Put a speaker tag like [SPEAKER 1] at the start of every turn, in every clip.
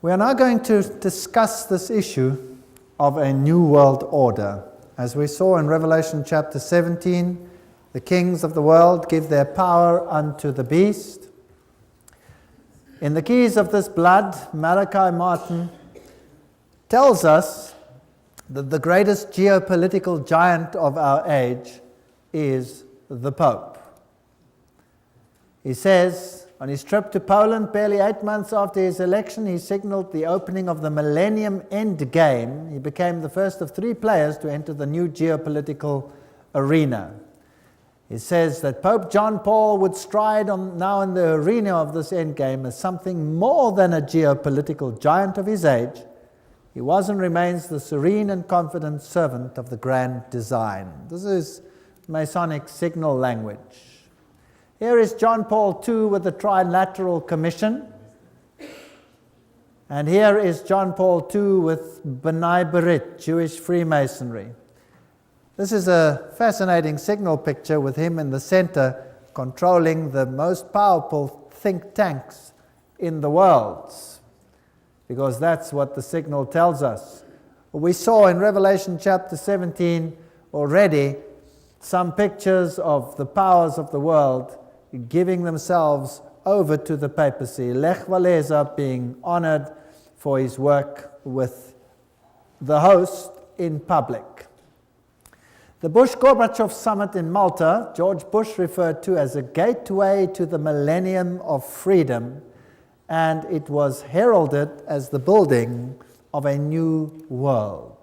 [SPEAKER 1] We are now going to discuss this issue of a new world order. As we saw in Revelation chapter 17, the kings of the world give their power unto the beast. In the Keys of this Blood, Malachi Martin tells us that the greatest geopolitical giant of our age is the Pope. He says, on his trip to Poland, barely 8 months after his election, he signaled the opening of the Millennium End Game. He became the first of 3 players to enter the new geopolitical arena. He says that Pope John Paul would stride now in the arena of this endgame as something more than a geopolitical giant of his age. He was and remains the serene and confident servant of the grand design. This is Masonic signal language. Here is John Paul II with the Trilateral Commission. And here is John Paul II with B'nai B'rith, Jewish Freemasonry. This is a fascinating signal picture with him in the center controlling the most powerful think tanks in the world, because that's what the signal tells us. We saw in Revelation chapter 17 already some pictures of the powers of the world giving themselves over to the papacy. Lech Walesa being honored for his work with the host in public. The Bush-Gorbachev summit in Malta, George Bush referred to as a gateway to the millennium of freedom, and it was heralded as the building of a new world.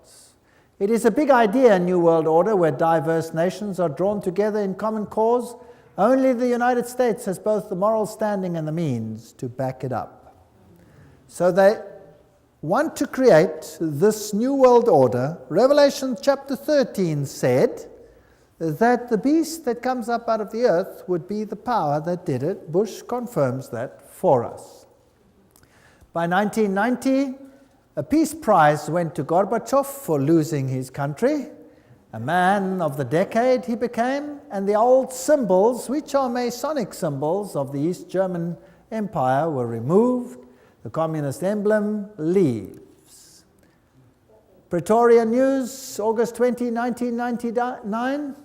[SPEAKER 1] It is a big idea, a new world order, where diverse nations are drawn together in common cause. Only the United States has both the moral standing and the means to back it up. So they want to create this new world order. Revelation chapter 13 said that the beast that comes up out of the earth would be the power that did it. Bush confirms that for us. By 1990, a peace prize went to Gorbachev for losing his country. A man of the decade he became, and the old symbols, which are Masonic symbols of the East German Empire, were removed. The communist emblem leaves. Pretoria News, August 20, 1999.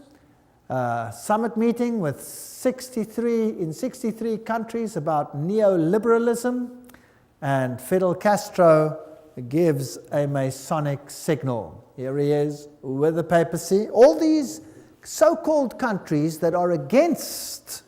[SPEAKER 1] Summit meeting with 63 countries about neoliberalism, and Fidel Castro gives a Masonic signal. Here he is with the papacy. All these so-called countries that are against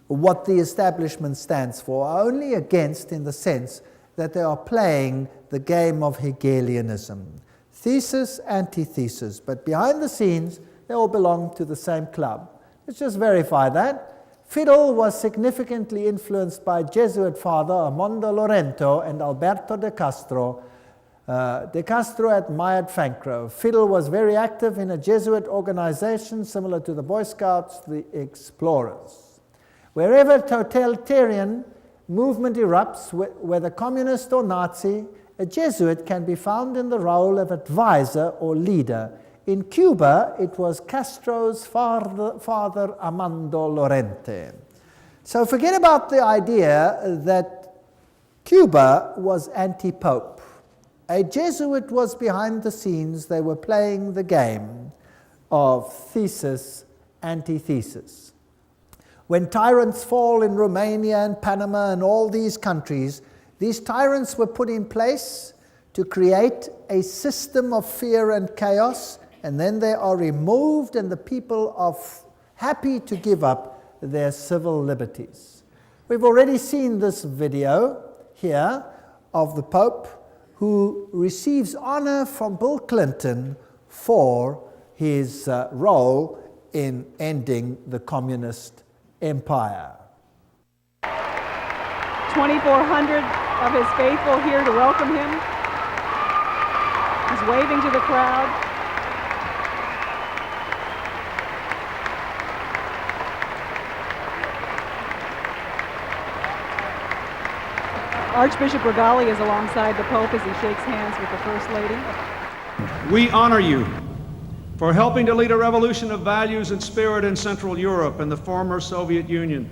[SPEAKER 1] what the establishment stands for are only against in the sense that they are playing the game of Hegelianism. Thesis, antithesis, but behind the scenes, they all belong to the same club. Let's just verify that. Fidel was significantly influenced by Jesuit father Armando Lorente and Alberto de Castro. De Castro admired Fancro. Fidel was very active in a Jesuit organization similar to the Boy Scouts, the Explorers. Wherever totalitarian movement erupts, whether communist or Nazi, a Jesuit can be found in the role of advisor or leader. In Cuba, it was Castro's father Armando Lorente. So forget about the idea that Cuba was anti-pope. A Jesuit was behind the scenes. They were playing the game of thesis, antithesis. When tyrants fall in Romania and Panama and all these countries, these tyrants were put in place to create a system of fear and chaos, and then they are removed and the people are happy to give up their civil liberties. We've already seen this video here of the Pope who receives honor from Bill Clinton for his role in ending the communist empire.
[SPEAKER 2] 2,400 of his faithful here to welcome him. He's waving to the crowd. Archbishop Regali is alongside the Pope as he shakes hands with the First Lady.
[SPEAKER 3] We honor you for helping to lead a revolution of values and spirit in Central Europe and the former Soviet Union,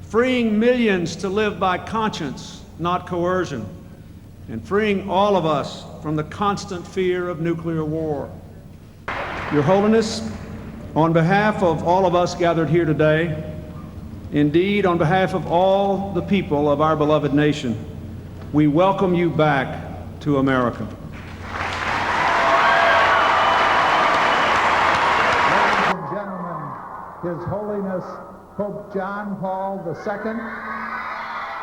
[SPEAKER 3] freeing millions to live by conscience, not coercion, and freeing all of us from the constant fear of nuclear war. Your Holiness, on behalf of all of us gathered here today, indeed on behalf of all the people of our beloved nation, we welcome you back to America.
[SPEAKER 1] Ladies and gentlemen, His Holiness Pope John Paul II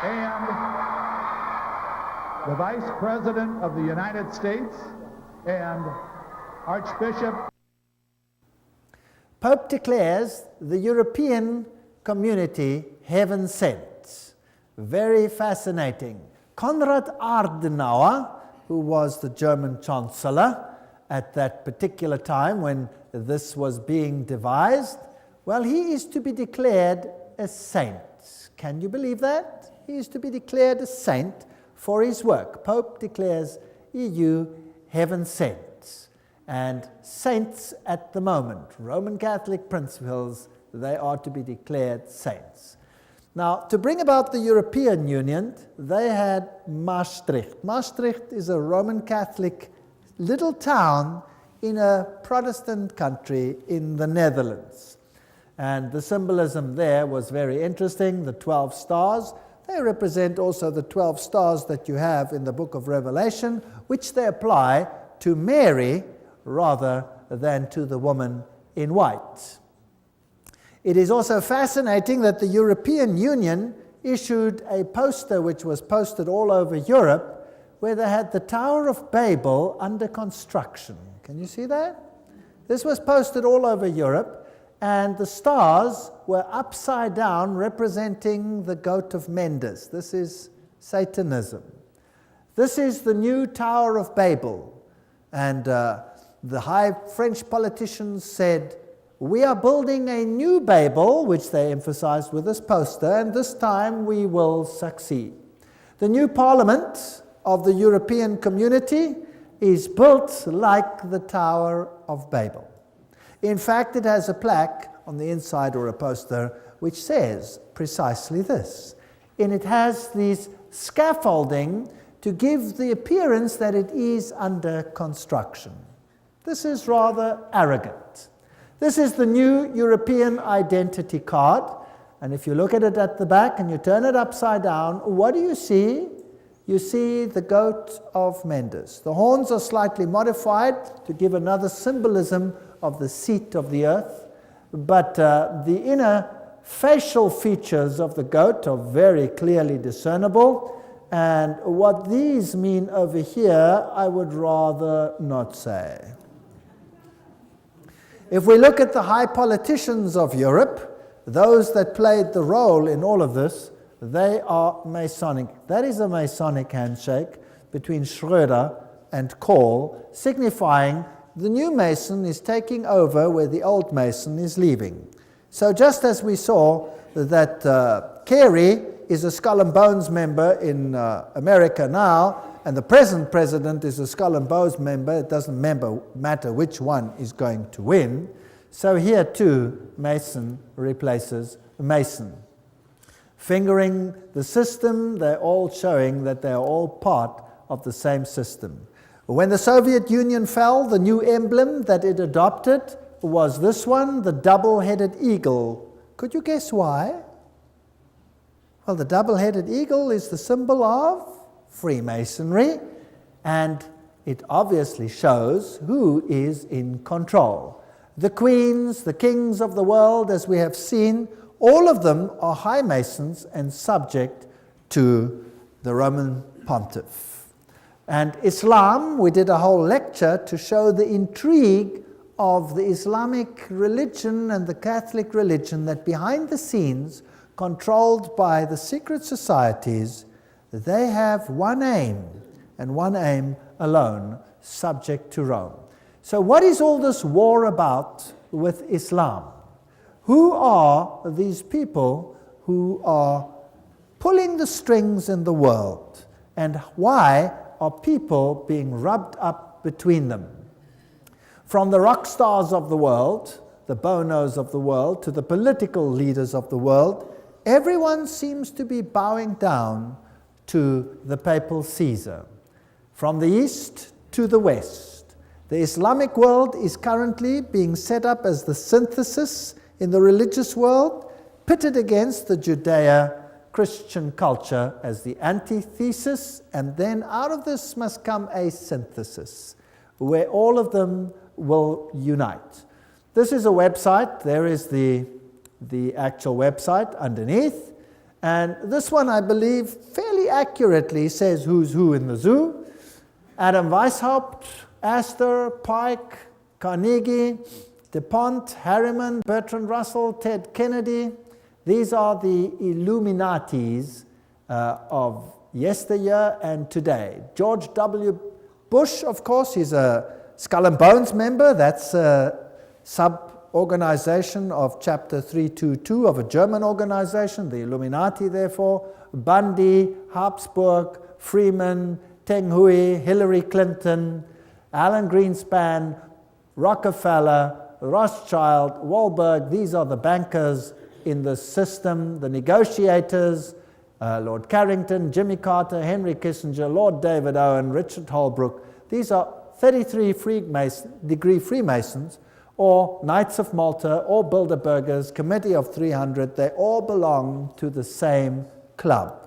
[SPEAKER 1] and the Vice President of the United States and Archbishop. Pope declares the European community heaven sent. Very fascinating. Konrad Adenauer, who was the German Chancellor at that particular time when this was being devised, well, he is to be declared a saint. Can you believe that? He is to be declared a saint for his work. Pope declares EU heaven sent. And saints at the moment, Roman Catholic principles, they are to be declared saints. Now, to bring about the European Union, they had Maastricht. Maastricht is a Roman Catholic little town in a Protestant country in the Netherlands. And the symbolism there was very interesting. The 12 stars, they represent also the 12 stars that you have in the book of Revelation, which they apply to Mary rather than to the woman in white. It is also fascinating that the European Union issued a poster which was posted all over Europe where they had the Tower of Babel under construction. Can you see that? This was posted all over Europe, and the stars were upside down representing the goat of Mendes. This is Satanism. This is the new Tower of Babel. And the high French politicians said, we are building a new Babel, which they emphasized with this poster, and this time we will succeed. The new parliament of the European community is built like the Tower of Babel. In fact, it has a plaque on the inside or a poster which says precisely this. And it has these scaffolding to give the appearance that it is under construction. This is rather arrogant. This is the new European identity card, and if you look at it at the back and you turn it upside down, what do you see? You see the goat of Mendes. The horns are slightly modified to give another symbolism of the seat of the earth, but the inner facial features of the goat are very clearly discernible, and what these mean over here, I would rather not say. If we look at the high politicians of Europe, those that played the role in all of this, they are Masonic. That is a Masonic handshake between Schröder and Kohl, signifying the new Mason is taking over where the old Mason is leaving. So just as we saw that Kerry is a Skull and Bones member in America now, and the present president is a Skull and Bones member, it doesn't matter which one is going to win. So here too, Mason replaces Mason. Fingering the system, they're all showing that they're all part of the same system. When the Soviet Union fell, the new emblem that it adopted was this one, the double-headed eagle. Could you guess why? Well, the double-headed eagle is the symbol of Freemasonry, and it obviously shows who is in control. The queens, the kings of the world, as we have seen, all of them are high Masons and subject to the Roman Pontiff. And Islam, we did a whole lecture to show the intrigue of the Islamic religion and the Catholic religion, that behind the scenes, controlled by the secret societies, they have one aim, and one aim alone, subject to Rome. So what is all this war about with Islam? Who are these people who are pulling the strings in the world? And why are people being rubbed up between them? From the rock stars of the world, the Bonos of the world, to the political leaders of the world, everyone seems to be bowing down to the papal Caesar. from the east to the west. The Islamic world is currently being set up as the synthesis in the religious world, pitted against the Judeo-Christian culture as the antithesis, and then out of this must come a synthesis, where all of them will unite. This is a website. There is the actual website underneath. And this one, I believe, fairly accurately says who's who in the zoo. Adam Weishaupt, Astor, Pike, Carnegie, DuPont, Harriman, Bertrand Russell, Ted Kennedy. These are the Illuminatis of yesteryear and today. George W. Bush, of course, he's a Skull and Bones member. That's a sub-organization of Chapter 322 of a German organization, the Illuminati, therefore. Bundy, Habsburg, Freeman, Teng Hui, Hillary Clinton, Alan Greenspan, Rockefeller, Rothschild, Wahlberg. These are the bankers in the system, the negotiators, Lord Carrington, Jimmy Carter, Henry Kissinger, Lord David Owen, Richard Holbrooke. These are 33-degree Freemasons, or Knights of Malta, or Bilderbergers, Committee of 300. They all belong to the same club.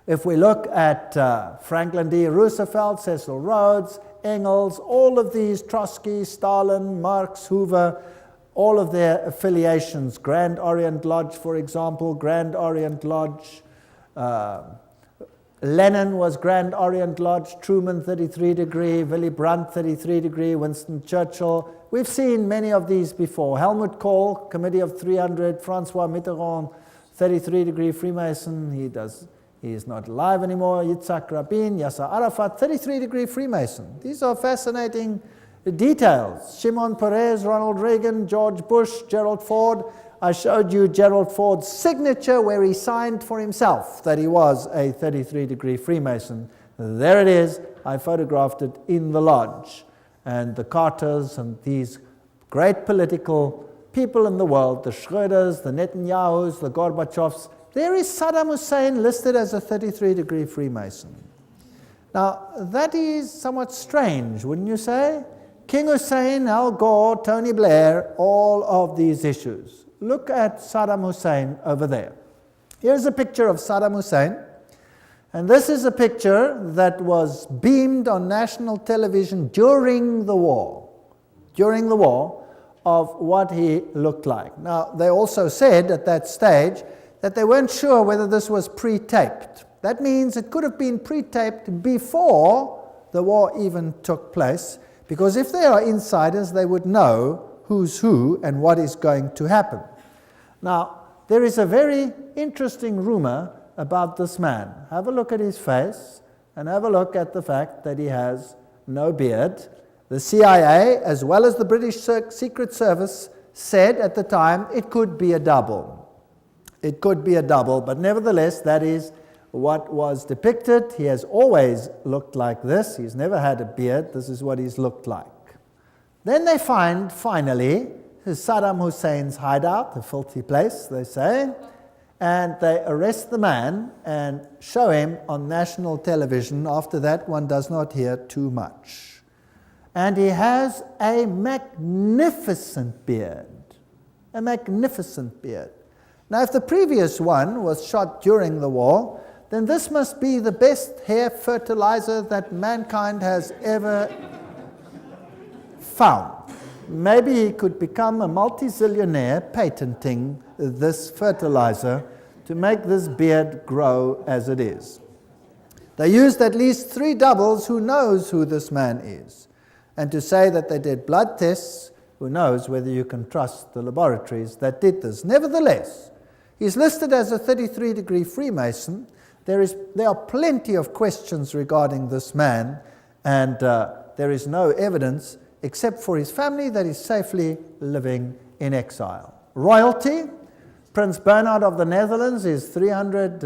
[SPEAKER 1] If we look at Franklin D. Roosevelt, Cecil Rhodes, Engels, all of these, Trotsky, Stalin, Marx, Hoover, all of their affiliations, Grand Orient Lodge, for example, Grand Orient Lodge, Lenin was Grand Orient Lodge, Truman 33-degree, Willy Brandt 33-degree, Winston Churchill. We've seen many of these before. Helmut Kohl, Committee of 300, Francois Mitterrand, 33-degree Freemason. He is not alive anymore. Yitzhak Rabin, Yasser Arafat, 33-degree Freemason. These are fascinating details. Shimon Peres, Ronald Reagan, George Bush, Gerald Ford. I showed you Gerald Ford's signature where he signed for himself that he was a 33-degree Freemason. There it is. I photographed it in the lodge. And the Carters and these great political people in the world, the Schröders, the Netanyahus, the Gorbachevs, there is Saddam Hussein listed as a 33-degree Freemason. Now, that is somewhat strange, wouldn't you say? King Hussein, Al Gore, Tony Blair, all of these issues. Look at Saddam Hussein over there. Here's a picture of Saddam Hussein. And this is a picture that was beamed on national television during the war of what he looked like. Now, they also said at that stage that they weren't sure whether this was pre-taped. That means it could have been pre-taped before the war even took place, because if they are insiders, they would know who's who and what is going to happen. Now, there is a very interesting rumor about this man. Have a look at his face and have a look at the fact that he has no beard. The CIA, as well as the British Secret Service, said at the time it could be a double. It could be a double, but nevertheless, that is what was depicted. He has always looked like this. He's never had a beard. This is what he's looked like. Then they find, finally, Saddam Hussein's hideout, a filthy place, they say, and they arrest the man and show him on national television. After that, one does not hear too much. And he has a magnificent beard, a magnificent beard. Now, if the previous one was shot during the war, then this must be the best hair fertilizer that mankind has ever found. Maybe he could become a multi-zillionaire patenting this fertilizer to make this beard grow as it is. They used at least 3 doubles. Who knows who this man is? And to say that they did blood tests, who knows whether you can trust the laboratories that did this. Nevertheless, he's listed as a 33-degree Freemason. There are plenty of questions regarding this man, and there is no evidence except for his family that is safely living in exile. Royalty, Prince Bernhard of the Netherlands is 300,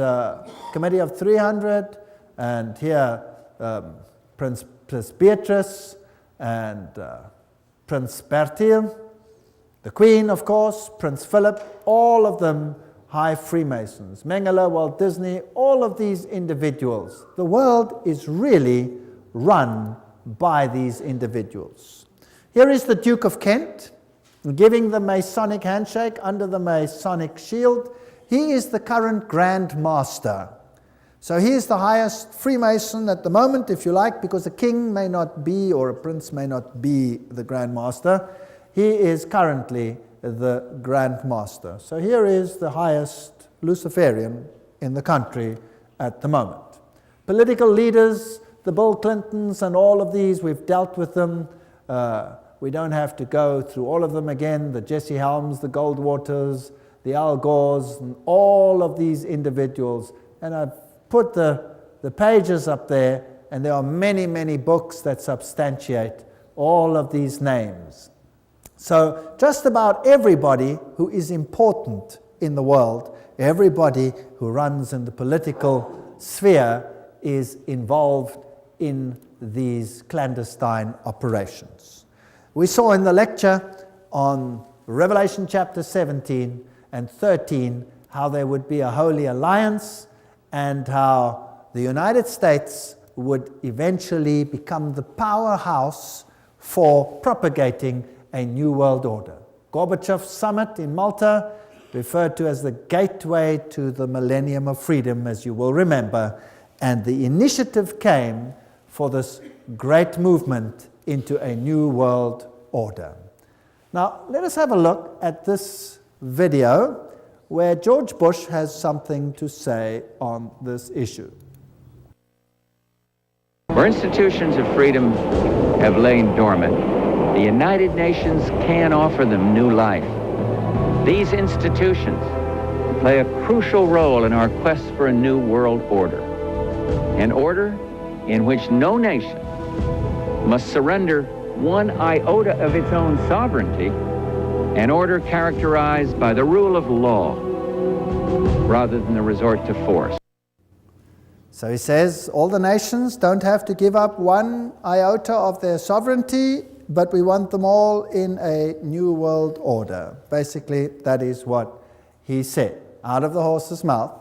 [SPEAKER 1] Committee of 300, and here Prince Beatrice and Prince Bertil, the Queen, of course, Prince Philip, all of them high Freemasons, Mengele, Walt Disney, all of these individuals. The world is really run by these individuals. Here is the Duke of Kent giving the Masonic handshake under the Masonic shield. He is the current Grand Master. So he is the highest Freemason at the moment, if you like, because a king may not be, or a prince may not be the Grand Master. He is currently the Grand Master. So here is the highest Luciferian in the country at the moment. Political leaders, the Bill Clintons and all of these, we've dealt with them. We don't have to go through all of them again, the Jesse Helms, the Goldwaters, the Al Gores, and all of these individuals. And I've put the pages up there, and there are many, many books that substantiate all of these names. So just about everybody who is important in the world, everybody who runs in the political sphere is involved in these clandestine operations. We saw in the lecture on Revelation chapter 17 and 13 how there would be a holy alliance and how the United States would eventually become the powerhouse for propagating a new world order. Gorbachev's summit in Malta, referred to as the gateway to the millennium of freedom, as you will remember, and the initiative came for this great movement into a new world order. Now, let us have a look at this video where George Bush has something to say on this issue.
[SPEAKER 4] Where institutions of freedom have lain dormant, the United Nations can offer them new life. These institutions play a crucial role in our quest for a new world order, an order in which no nation must surrender one iota of its own sovereignty, an order characterized by the rule of law rather than the resort to force.
[SPEAKER 1] So he says all the nations don't have to give up one iota of their sovereignty, but we want them all in a new world order. Basically, that is what he said, out of the horse's mouth.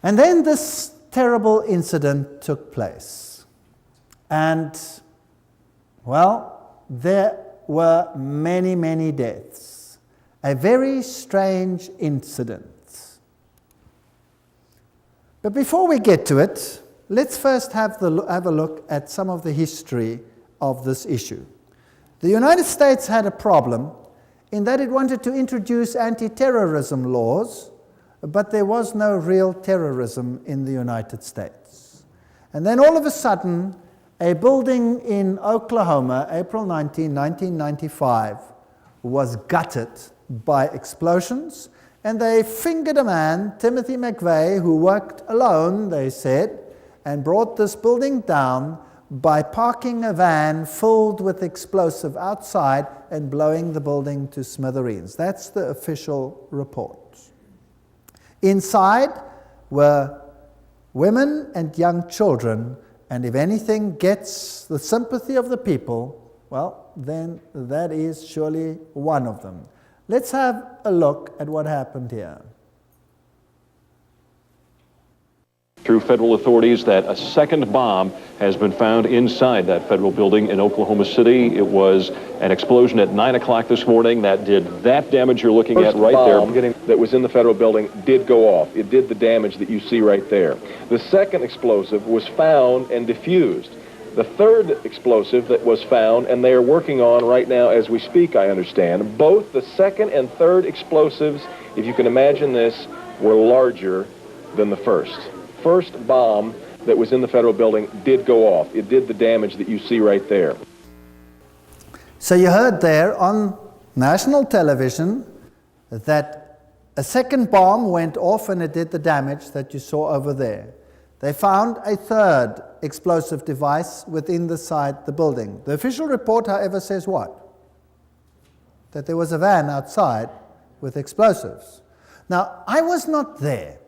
[SPEAKER 1] And then this terrible incident took place. And, well, there were many, many deaths. A very strange incident. But before we get to it, let's first have a look at some of the history of this issue. The United States had a problem in that it wanted to introduce anti-terrorism laws, but there was no real terrorism in the United States. And then all of a sudden, a building in Oklahoma, April 19, 1995, was gutted by explosions, and they fingered a man, Timothy McVeigh, who worked alone, they said, and brought this building down by parking a van filled with explosive outside and blowing the building to smithereens. That's the official report. Inside were women and young children, and if anything gets the sympathy of the people, well, then that is surely one of them. Let's have a look at what happened here.
[SPEAKER 5] Through federal authorities that a second bomb has been found inside that federal building in Oklahoma City. It was an explosion at 9 o'clock this morning that did that damage you're looking at right there.
[SPEAKER 6] That was in the federal building did go off. It did the damage that you see right there. The second explosive was found and diffused. The third explosive that was found, and they are working on right now as we speak, I understand, both the second and third explosives, if you can imagine this, were larger than the first. First bomb that was in the federal building did go off. It did the damage that you see right there.
[SPEAKER 1] So you heard there on national television that a second bomb went off and it did the damage that you saw over there. They found a third explosive device within the building. The official report, however, says what? That there was a van outside with explosives. Now, I was not there.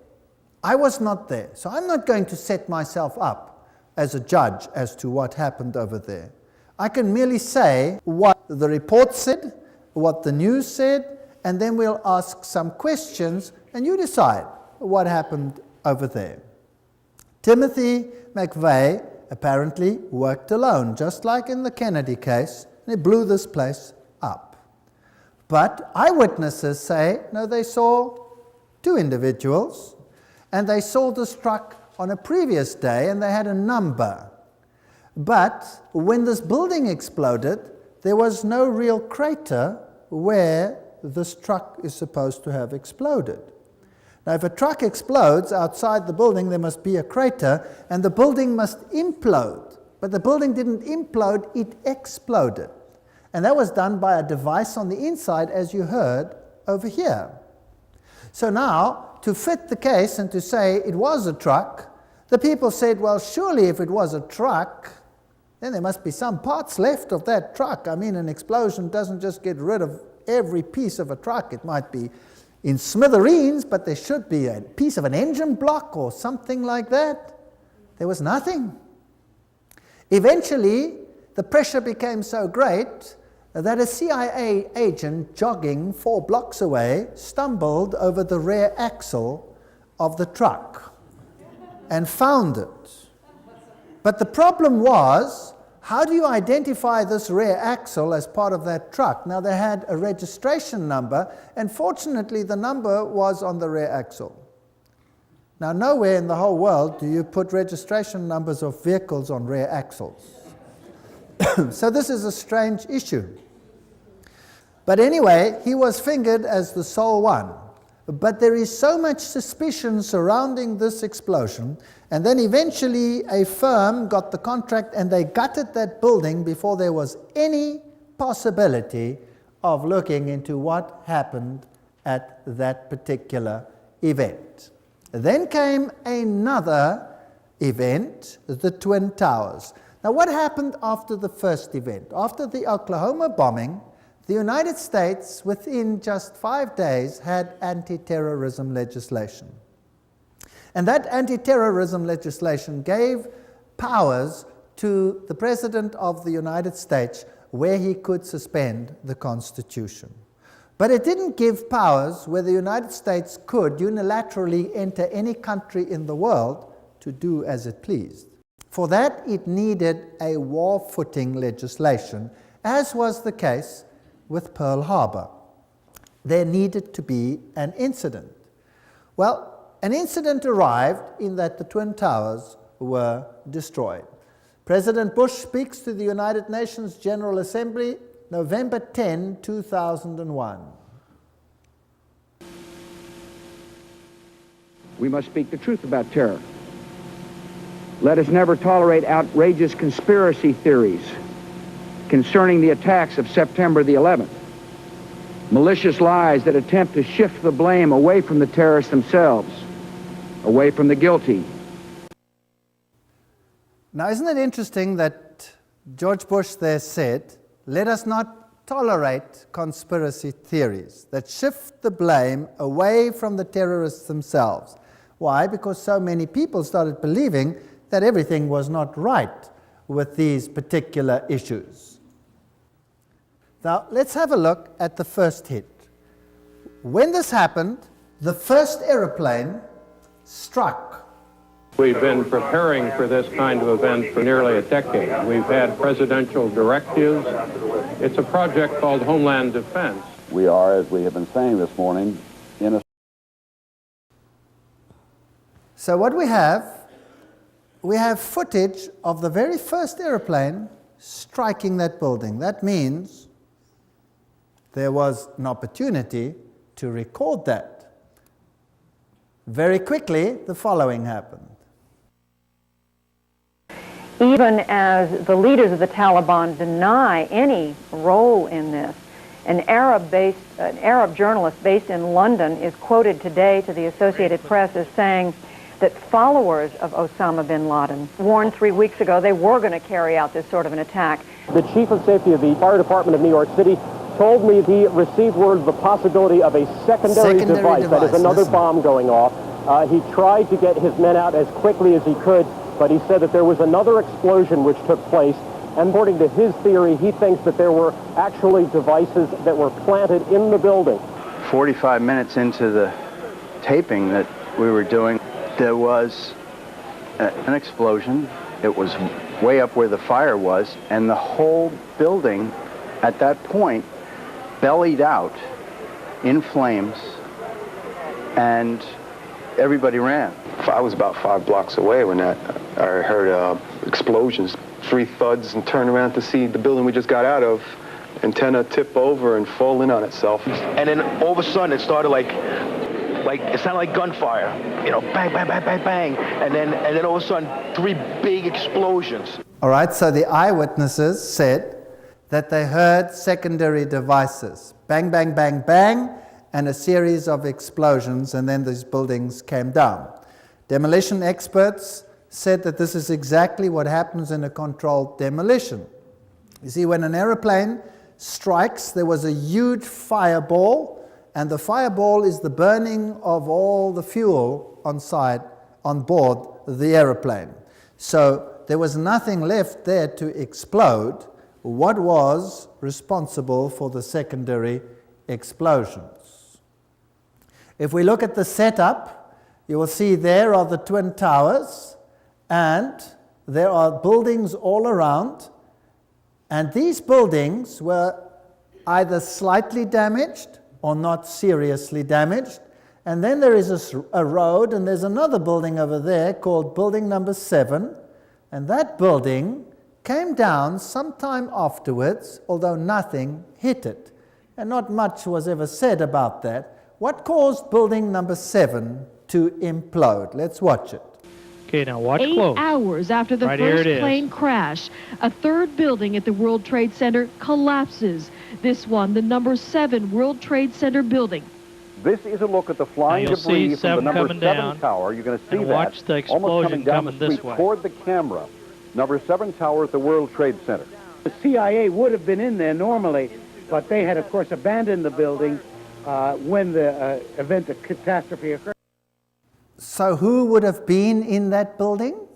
[SPEAKER 1] So I'm not going to set myself up as a judge as to what happened over there. I can merely say what the report said, what the news said, and then we'll ask some questions, and you decide what happened over there. Timothy McVeigh apparently worked alone, just like in the Kennedy case, and he blew this place up. But eyewitnesses say, no, they saw two individuals, and they saw this truck on a previous day, and they had a number. But when this building exploded, there was no real crater where this truck is supposed to have exploded. Now, if a truck explodes outside the building, there must be a crater, and the building must implode. But the building didn't implode, it exploded. And that was done by a device on the inside, as you heard over here. So now, to fit the case and to say it was a truck, the people said, well, surely if it was a truck, then there must be some parts left of that truck. I mean, an explosion doesn't just get rid of every piece of a truck. It might be in smithereens, but there should be a piece of an engine block or something like that. There was nothing. Eventually, the pressure became so great that a CIA agent jogging 4 blocks away stumbled over the rear axle of the truck and found it. But the problem was, how do you identify this rear axle as part of that truck? Now, they had a registration number, and fortunately, the number was on the rear axle. Now, nowhere in the whole world do you put registration numbers of vehicles on rear axles. So this is a strange issue. But anyway, he was fingered as the sole one. But there is so much suspicion surrounding this explosion, and then eventually a firm got the contract and they gutted that building before there was any possibility of looking into what happened at that particular event. Then came another event, the Twin Towers. Now, what happened after the first event? After the Oklahoma bombing, the United States, within just 5 days, had anti-terrorism legislation. And that anti-terrorism legislation gave powers to the President of the United States where he could suspend the Constitution. But it didn't give powers where the United States could unilaterally enter any country in the world to do as it pleased. For that, it needed a war-footing legislation, as was the case with Pearl Harbor. There needed to be an incident. Well, an incident arrived in that the Twin Towers were destroyed. President Bush speaks to the United Nations General Assembly November 10, 2001.
[SPEAKER 7] We must speak the truth about terror. Let us never tolerate outrageous conspiracy theories concerning the attacks of September the 11th. Malicious lies that attempt to shift the blame away from the terrorists themselves, away from the guilty.
[SPEAKER 1] Now, isn't it interesting that George Bush there said, let us not tolerate conspiracy theories that shift the blame away from the terrorists themselves. Why? Because so many people started believing that everything was not right with these particular issues. Now, let's have a look at the first hit. When this happened, the first airplane struck.
[SPEAKER 8] We've been preparing for this kind of event for nearly a decade. We've had presidential directives. It's a project called Homeland Defense.
[SPEAKER 9] We are, as we have been saying this morning, in a...
[SPEAKER 1] So what we have footage of the very first airplane striking that building. That means there was an opportunity to record that. Very quickly, the following happened.
[SPEAKER 10] Even as the leaders of the Taliban deny any role in this, an Arab journalist based in London is quoted today to the Associated Press as saying that followers of Osama bin Laden warned 3 weeks ago they were going to carry out this sort of an attack.
[SPEAKER 11] The chief of safety of the fire department of New York City told me he received word of the possibility of a secondary device, that is another bomb going off. He tried to get his men out as quickly as he could, but he said that there was another explosion which took place. And according to his theory, he thinks that there were actually devices that were planted in the building.
[SPEAKER 12] 45 minutes into the taping that we were doing, there was an explosion. It was way up where the fire was, and the whole building at that point bellied out in flames, and everybody ran.
[SPEAKER 13] I was about 5 blocks away when I heard explosions, 3 thuds, and turned around to see the building we just got out of, antenna tip over and fall in on itself.
[SPEAKER 14] And then all of a sudden it started like it sounded like gunfire, you know, bang, bang, bang, bang, bang, and then all of a sudden 3 big explosions.
[SPEAKER 1] All right, so the eyewitnesses said that they heard secondary devices, bang, bang, bang, bang, and a series of explosions, and then these buildings came down. Demolition experts said that this is exactly what happens in a controlled demolition. You see, when an aeroplane strikes, there was a huge fireball, and the fireball is the burning of all the fuel on board the aeroplane. So there was nothing left there to explode. What was responsible for the secondary explosions? If we look at the setup, you will see there are the Twin Towers, and there are buildings all around, and these buildings were either slightly damaged or not seriously damaged. And then there is a road, and there's another building over there called building number 7, and that building came down sometime afterwards, although nothing hit it. And not much was ever said about that. What caused building number 7 to implode? Let's watch it.
[SPEAKER 15] Okay, now watch
[SPEAKER 16] 8
[SPEAKER 15] close.
[SPEAKER 16] hours after the first plane crash, a third building at the World Trade Center collapses. This one, the number 7 World Trade Center building.
[SPEAKER 9] This is a look at the flying debris from the number 7 tower. You're going to see that
[SPEAKER 15] watch the explosion
[SPEAKER 9] almost coming down
[SPEAKER 15] coming
[SPEAKER 9] the
[SPEAKER 15] this
[SPEAKER 9] street
[SPEAKER 15] way.
[SPEAKER 9] toward the camera. Number 7 tower at the World Trade Center.
[SPEAKER 7] The CIA would have been in there normally, but they had, of course, abandoned the building when the the catastrophe occurred.
[SPEAKER 1] So who would have been in that building?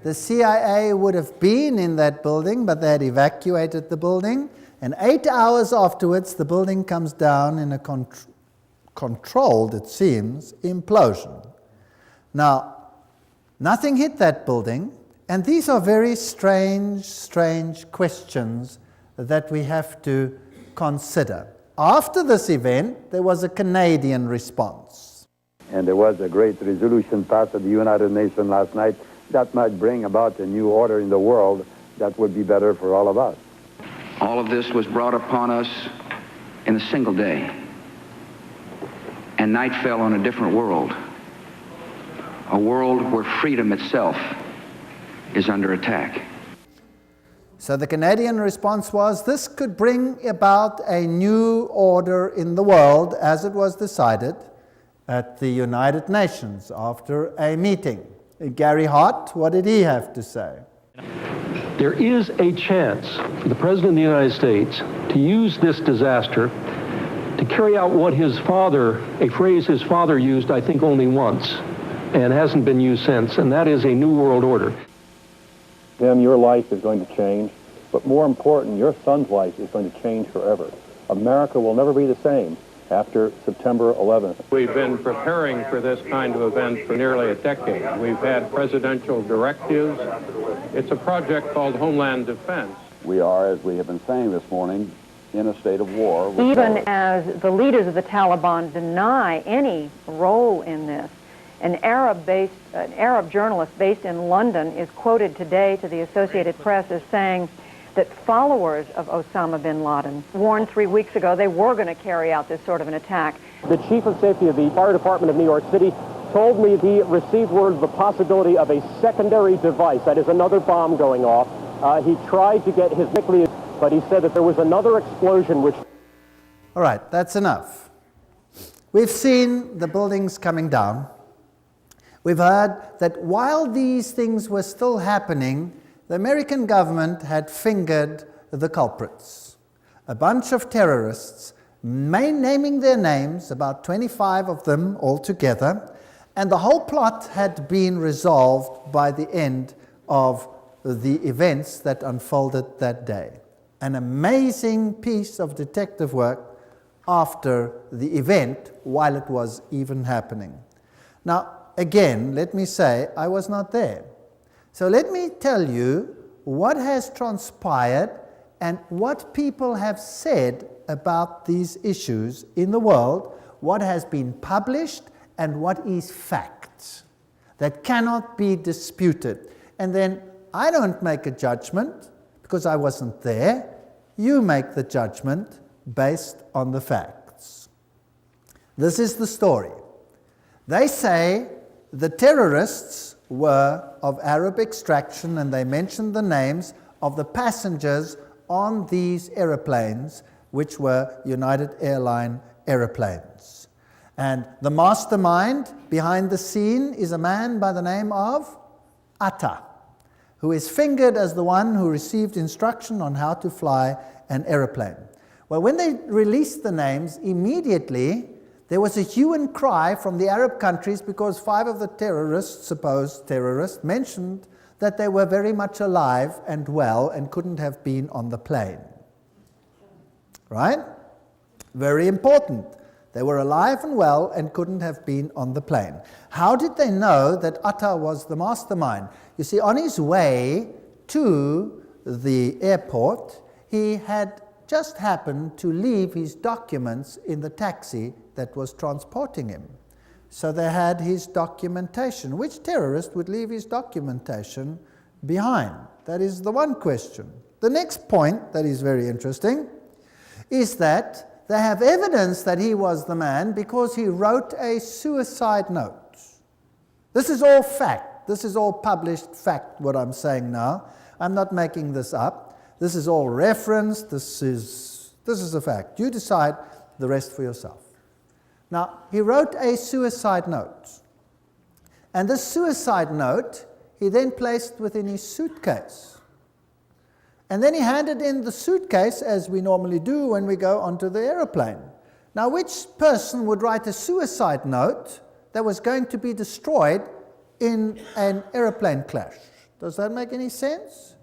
[SPEAKER 1] The CIA would have been in that building, but they had evacuated the building. And 8 hours afterwards, the building comes down in a controlled, it seems, implosion. Now, nothing hit that building, and these are very strange questions that we have to consider. After this event, there was a Canadian response.
[SPEAKER 9] And there was a great resolution passed at the United Nations last night that might bring about a new order in the world that would be better for all of us.
[SPEAKER 7] All of this was brought upon us in a single day, and night fell on a different world, a world where freedom itself is under attack.
[SPEAKER 1] So the Canadian response was this could bring about a new order in the world, as it was decided at the United Nations after a meeting. Gary Hart, what did he have to say?
[SPEAKER 17] There is a chance for the President of the United States to use this disaster to carry out what his father, a phrase his father used, I think, only once, and hasn't been used since, and that is a new world order.
[SPEAKER 11] Tim, your life is going to change, but more important, your son's life is going to change forever. America will never be the same after September 11th.
[SPEAKER 8] We've been preparing for this kind of event for nearly a decade. We've had presidential directives. It's a project called Homeland Defense.
[SPEAKER 9] We are, as we have been saying this morning, in a state of war.
[SPEAKER 10] Even as the leaders of the Taliban deny any role in this, an Arab journalist based in London is quoted today to the Associated Press as saying that followers of Osama bin Laden warned 3 weeks ago they were going to carry out this sort of an attack.
[SPEAKER 11] The chief of safety of the fire department of New York City told me he received word of the possibility of a secondary device, that is another bomb going off. He tried to get his nuclear, but he said that there was another explosion which...
[SPEAKER 1] All right, that's enough. We've seen the buildings coming down. We've heard that while these things were still happening, the American government had fingered the culprits. A bunch of terrorists, naming their names, about 25 of them altogether, and the whole plot had been resolved by the end of the events that unfolded that day. An amazing piece of detective work after the event while it was even happening. Now, again, let me say I was not there. So let me tell you what has transpired and what people have said about these issues in the world, what has been published, and what is fact that cannot be disputed. And then I don't make a judgment because I wasn't there. You make the judgment based on the facts. This is the story. They say the terrorists were of Arab extraction, and they mentioned the names of the passengers on these aeroplanes, which were United Airlines aeroplanes. And the mastermind behind the scene is a man by the name of Atta, who is fingered as the one who received instruction on how to fly an aeroplane. Well, when they released the names, immediately there was a hue and cry from the Arab countries because 5 of the terrorists, supposed terrorists, mentioned that they were very much alive and well and couldn't have been on the plane. Right? Very important. They were alive and well and couldn't have been on the plane. How did they know that Atta was the mastermind? You see, on his way to the airport, he had just happened to leave his documents in the taxi that was transporting him. So they had his documentation. Which terrorist would leave his documentation behind? That is the one question. The next point that is very interesting is that they have evidence that he was the man because he wrote a suicide note. This is all fact. This is all published fact, what I'm saying now. I'm not making this up. This is all referenced. This is a fact. You decide the rest for yourself. Now, he wrote a suicide note. And this suicide note, he then placed within his suitcase. And then he handed in the suitcase, as we normally do when we go onto the aeroplane. Now, which person would write a suicide note that was going to be destroyed in an aeroplane crash? Does that make any sense?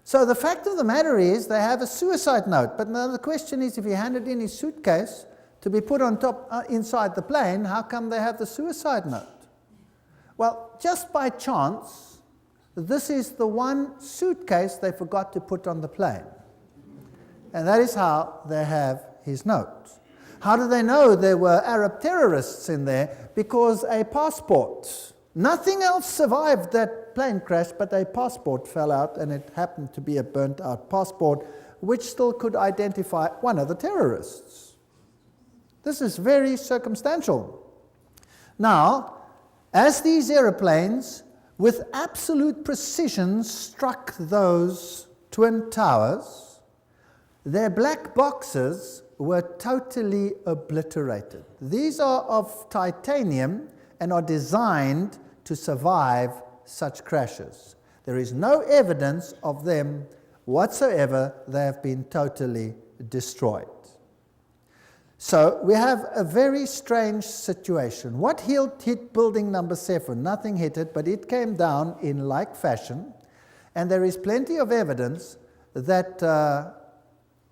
[SPEAKER 1] So the fact of the matter is they have a suicide note. But now the question is, if he handed in his suitcase to be put on top inside the plane, how come they have the suicide note? Well, just by chance, this is the one suitcase they forgot to put on the plane. And that is how they have his note. How do they know there were Arab terrorists in there? Because a passport. Nothing else survived that plane crash, but a passport fell out, and it happened to be a burnt-out passport, which still could identify one of the terrorists. This is very circumstantial. Now, as these aeroplanes, with absolute precision, struck those twin towers, their black boxes were totally obliterated. These are of titanium and are designed to survive such crashes. There is no evidence of them whatsoever. They have been totally destroyed. So we have a very strange situation. What hit building number 7? Nothing hit it, but it came down in like fashion. And there is plenty of evidence that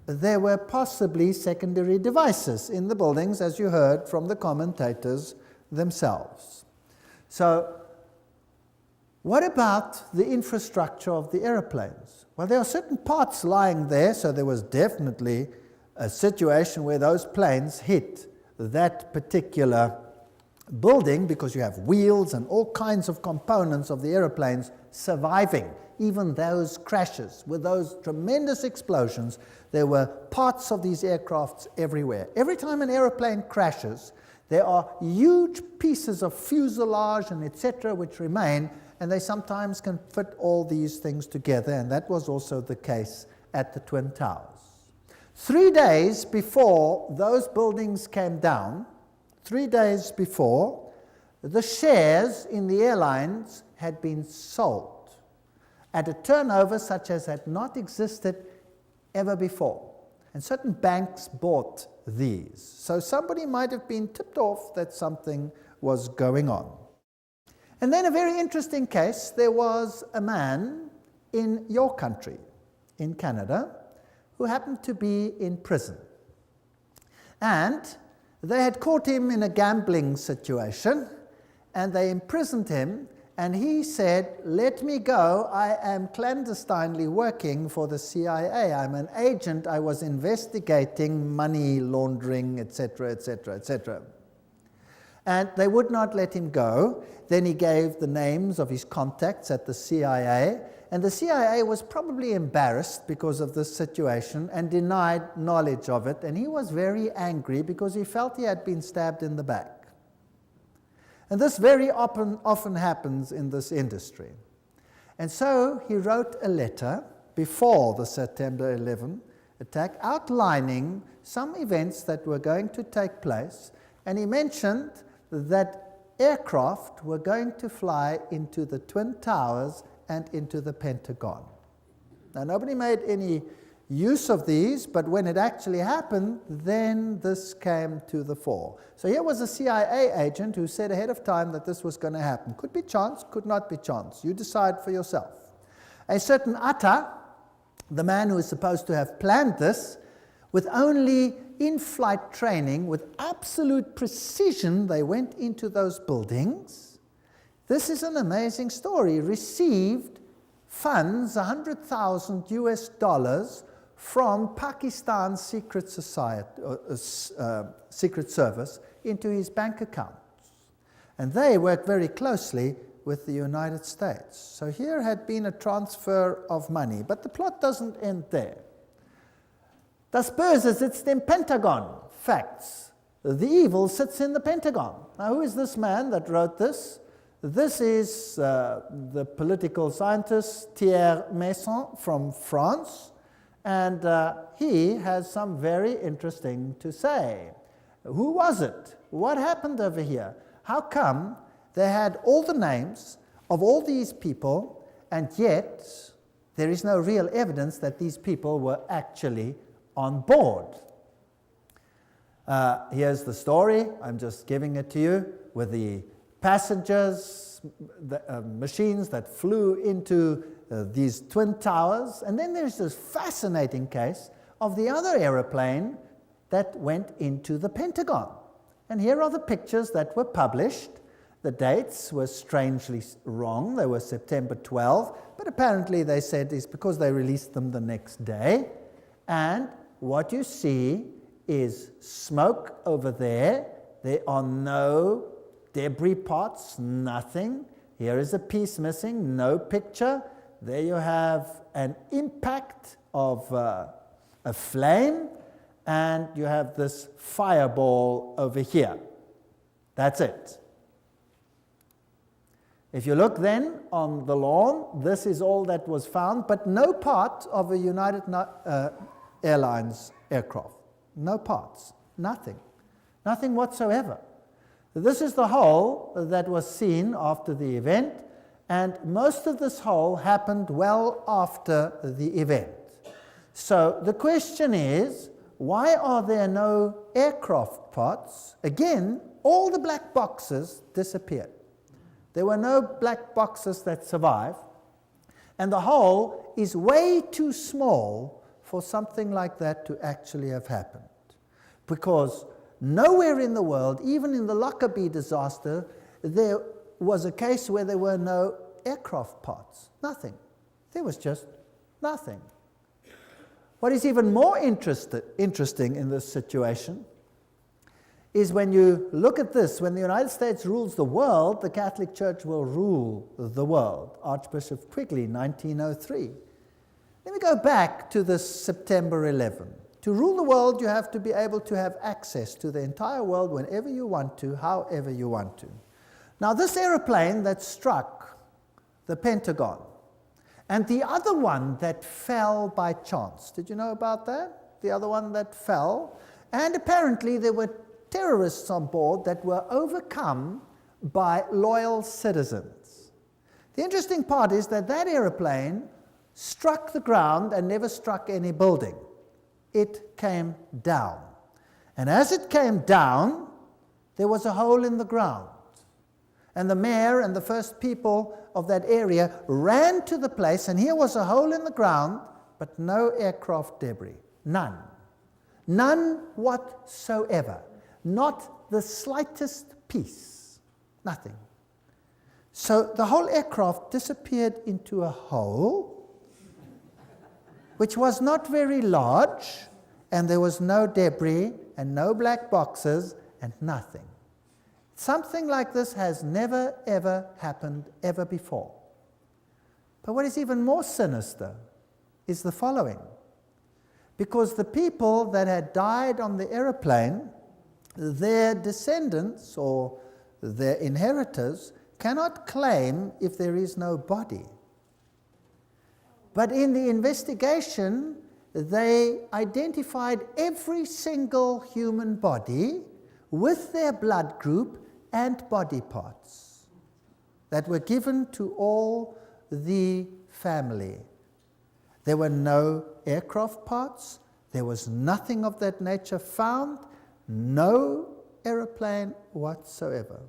[SPEAKER 1] there were possibly secondary devices in the buildings, as you heard from the commentators themselves. So what about the infrastructure of the aeroplanes? Well, there are certain parts lying there, so there was definitely a situation where those planes hit that particular building because you have wheels and all kinds of components of the aeroplanes surviving. Even those crashes with those tremendous explosions, there were parts of these aircrafts everywhere. Every time an aeroplane crashes, there are huge pieces of fuselage and etc. which remain, and they sometimes can fit all these things together, and that was also the case at the Twin Towers. 3 days before those buildings came down, 3 days before, the shares in the airlines had been sold at a turnover such as had not existed ever before. And certain banks bought these. So somebody might have been tipped off that something was going on. And then a very interesting case, there was a man in your country, in Canada, who happened to be in prison. And they had caught him in a gambling situation, and they imprisoned him, and he said, "Let me go, I am clandestinely working for the CIA. I'm an agent, I was investigating money laundering, etc., etc., etc." And they would not let him go. Then he gave the names of his contacts at the CIA, and the CIA was probably embarrassed because of this situation and denied knowledge of it, and he was very angry because he felt he had been stabbed in the back. And this very often happens in this industry. And so he wrote a letter before the September 11 attack outlining some events that were going to take place, and he mentioned that aircraft were going to fly into the Twin Towers and into the Pentagon. Now, nobody made any use of these, but when it actually happened, then this came to the fore. So here was a CIA agent who said ahead of time that this was going to happen. Could be chance, could not be chance. You decide for yourself. A certain Atta, the man who is supposed to have planned this, with only in-flight training, with absolute precision, they went into those buildings. This is an amazing story. Received funds, $100,000 US, from Pakistan's secret service into his bank accounts. And they worked very closely with the United States. So here had been a transfer of money, but the plot doesn't end there. Das Böse sitzt im Pentagon. Facts. The evil sits in the Pentagon. Now, who is this man that wrote this? This is the political scientist Thierry Meyssan from France, and he has some very interesting to say. Who was it? What happened over here? How come they had all the names of all these people, and yet there is no real evidence that these people were actually on board? Here's the story. I'm just giving it to you with the passengers, the machines that flew into these Twin Towers. And then there's this fascinating case of the other aeroplane that went into the Pentagon. And here are the pictures that were published. The dates were strangely wrong. They were September 12, but apparently they said it's because they released them the next day. And what you see is smoke over there. There are no debris pots, nothing. Here is a piece missing, no picture. There you have an impact of a flame, and you have this fireball over here. That's it. If you look then on the lawn, this is all that was found, but no part of a United Airlines aircraft. No parts, nothing whatsoever. This is the hole that was seen after the event, and most of this hole happened well after the event. So the question is, why are there no aircraft parts? Again, all the black boxes disappeared. There were no black boxes that survived, and the hole is way too small for something like that to actually have happened. Because nowhere in the world, even in the Lockerbie disaster, there was a case where there were no aircraft parts. Nothing. There was just nothing. What is even more interesting in this situation is when you look at this, when the United States rules the world, the Catholic Church will rule the world. Archbishop Quigley, 1903. Let me go back to this September 11. To rule the world, you have to be able to have access to the entire world whenever you want to, however you want to. Now, this aeroplane that struck the Pentagon, and the other one that fell by chance, did you know about that? The other one that fell, and apparently there were terrorists on board that were overcome by loyal citizens. The interesting part is that that aeroplane struck the ground and never struck any building. It came down. And as it came down, there was a hole in the ground. And the mayor and the first people of that area ran to the place, and here was a hole in the ground, but no aircraft debris. None. None whatsoever. Not the slightest piece. Nothing. So the whole aircraft disappeared into a hole, which was not very large, and there was no debris and no black boxes and nothing. Something like this has never, ever happened ever before. But what is even more sinister is the following. Because the people that had died on the aeroplane, their descendants or their inheritors cannot claim if there is no body. But in the investigation, they identified every single human body with their blood group and body parts that were given to all the family. There were no aircraft parts. There was nothing of that nature found. No aeroplane whatsoever.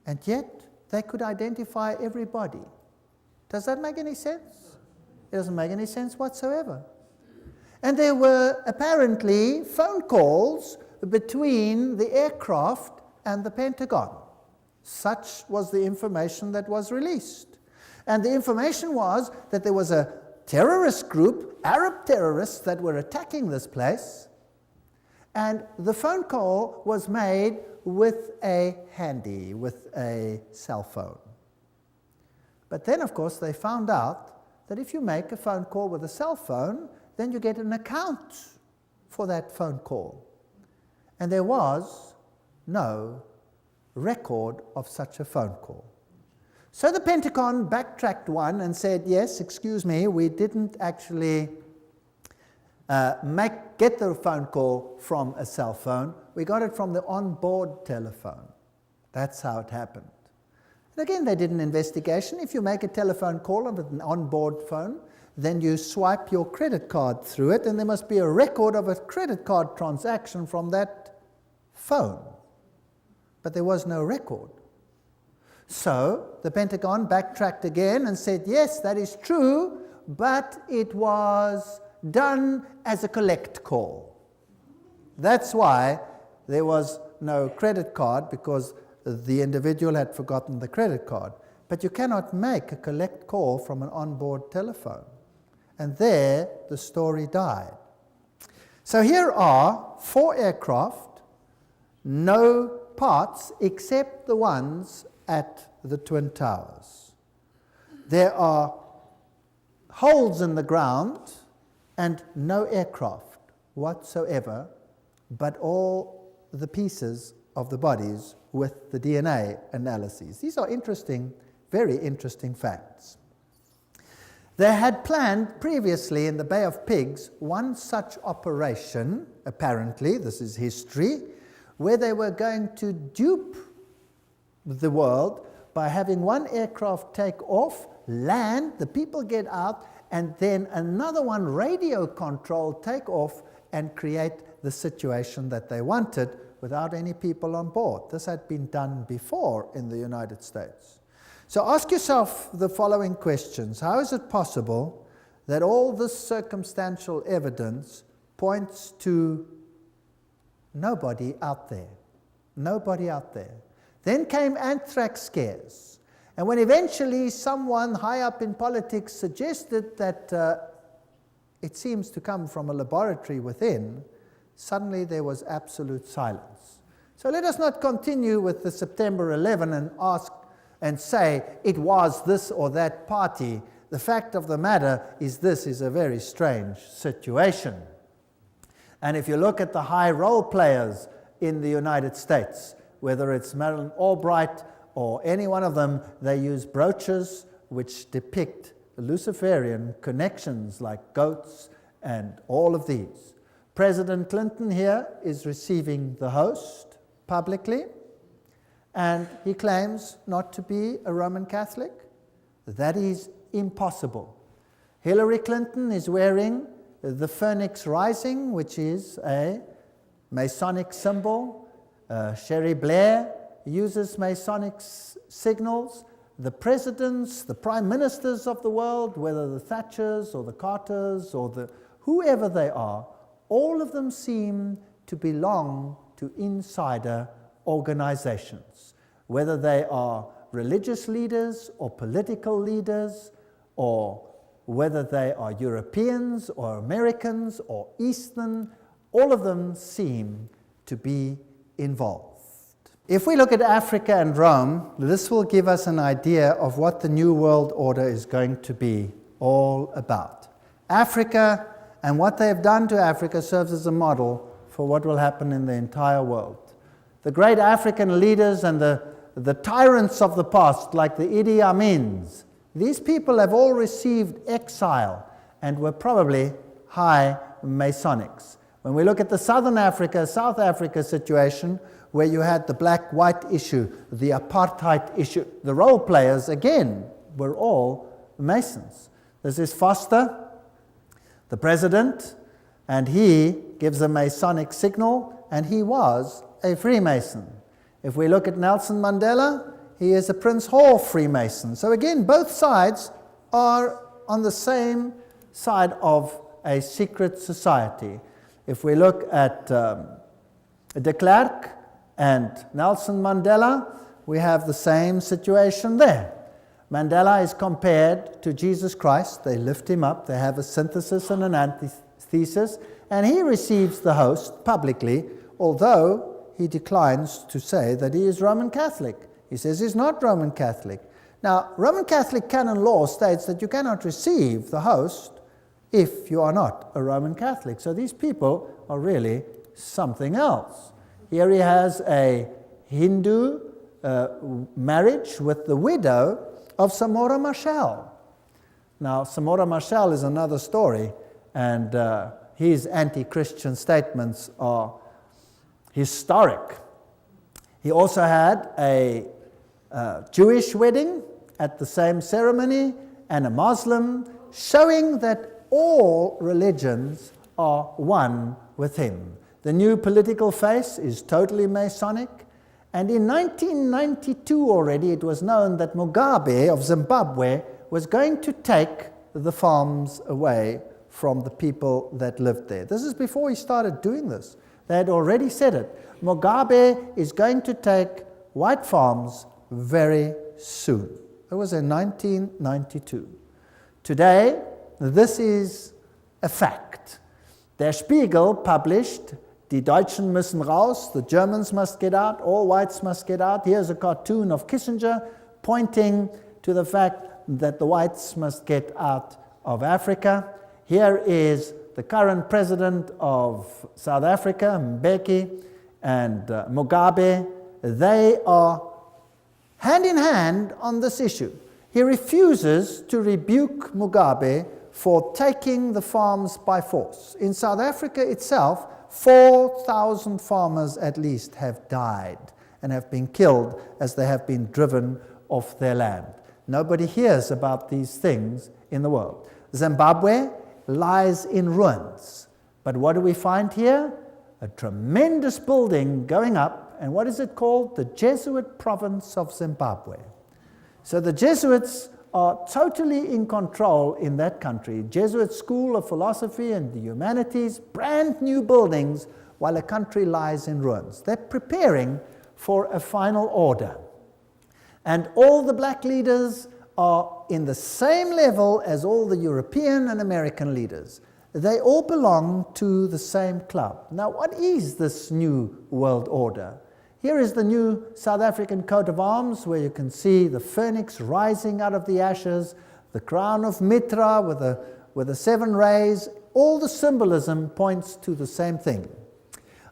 [SPEAKER 1] And yet, they could identify everybody. Does that make any sense? It doesn't make any sense whatsoever. And there were apparently phone calls between the aircraft and the Pentagon. Such was the information that was released. And the information was that there was a terrorist group, Arab terrorists, that were attacking this place. And the phone call was made with a handy, with a cell phone. But then, of course, they found out that if you make a phone call with a cell phone, then you get an account for that phone call. And there was no record of such a phone call. So the Pentagon backtracked one and said, yes, excuse me, we didn't actually get the phone call from a cell phone. We got it from the onboard telephone. That's how it happened. And again, they did an investigation. If you make a telephone call with an onboard phone, then you swipe your credit card through it, and there must be a record of a credit card transaction from that phone. But there was no record. So the Pentagon backtracked again and said, yes, that is true, but it was done as a collect call. That's why there was no credit card, because the individual had forgotten the credit card. But you cannot make a collect call from an onboard telephone. And there the story died. So here are 4 aircraft, no parts except the ones at the Twin Towers. There are holes in the ground and no aircraft whatsoever, but all the pieces of the bodies with the DNA analyses. These are interesting, very interesting facts. They had planned previously in the Bay of Pigs one such operation, apparently, this is history, where they were going to dupe the world by having one aircraft take off, land, the people get out, and then another one, radio control, take off and create the situation that they wanted without any people on board. This had been done before in the United States. So ask yourself the following questions. How is it possible that all this circumstantial evidence points to nobody out there? Nobody out there. Then came anthrax scares. And when eventually someone high up in politics suggested that it seems to come from a laboratory within, suddenly there was absolute silence. So let us not continue with the September 11 and ask and say it was this or that party. The fact of the matter is this is a very strange situation. And if you look at the high role players in the United States, whether it's Madeleine Albright or any one of them, they use brooches which depict Luciferian connections like goats and all of these. President Clinton here is receiving the host publicly, and he claims not to be a Roman Catholic. That is impossible. Hillary Clinton is wearing the Phoenix Rising, which is a Masonic symbol. Sherry Blair uses Masonic signals. The presidents, the prime ministers of the world, whether the Thatchers or the Carters or the whoever they are, all of them seem to belong to insider organizations, whether they are religious leaders or political leaders, or whether they are Europeans or Americans or Eastern, all of them seem to be involved. If we look at Africa and Rome, this will give us an idea of what the New World Order is going to be all about. Africa and what they have done to Africa serves as a model for what will happen in the entire world. The great African leaders and the tyrants of the past, like the Idi Amins, these people have all received exile and were probably high Masonics. When we look at the Southern Africa, South Africa situation, where you had the black-white issue, the apartheid issue, the role players, again, were all Masons. This is Foster, the president, and he gives a Masonic signal, and he was a Freemason. If we look at Nelson Mandela, he is a Prince Hall Freemason. So again, both sides are on the same side of a secret society. If we look at de Klerk and Nelson Mandela, we have the same situation there. Mandela is compared to Jesus Christ. They lift him up. They have a synthesis and an antithesis, and he receives the host publicly, although he declines to say that he is Roman Catholic. He says he's not Roman Catholic. Now, Roman Catholic canon law states that you cannot receive the host if you are not a Roman Catholic. So these people are really something else. Here he has a Hindu marriage with the widow of Samora Machel. Now, Samora Machel is another story, and his anti-Christian statements are historic. He also had a Jewish wedding at the same ceremony and a Muslim, showing that all religions are one with him. The new political face is totally Masonic, and in 1992 already it was known that Mugabe of Zimbabwe was going to take the farms away from the people that lived there. This is before he started doing this. They had already said it. Mugabe is going to take white farms very soon. It was in 1992. Today, this is a fact. Der Spiegel published, Die Deutschen müssen raus, the Germans must get out, all whites must get out. Here's a cartoon of Kissinger pointing to the fact that the whites must get out of Africa. Here is the current president of South Africa, Mbeki, and Mugabe. They are hand in hand on this issue. He refuses to rebuke Mugabe for taking the farms by force. In South Africa itself, 4,000 farmers at least have died and have been killed as they have been driven off their land. Nobody hears about these things in the world. Zimbabwe lies in ruins. But what do we find here? A tremendous building going up, and what is it called? The Jesuit province of Zimbabwe. So the Jesuits are totally in control in that country. Jesuit School of Philosophy and the Humanities, brand new buildings, while a country lies in ruins. They're preparing for a final order. And all the black leaders are in the same level as all the European and American leaders. They all belong to the same club. Now, what is this new world order? Here is the new South African coat of arms, where you can see the phoenix rising out of the ashes, the crown of Mitra with the 7 rays. All the symbolism points to the same thing.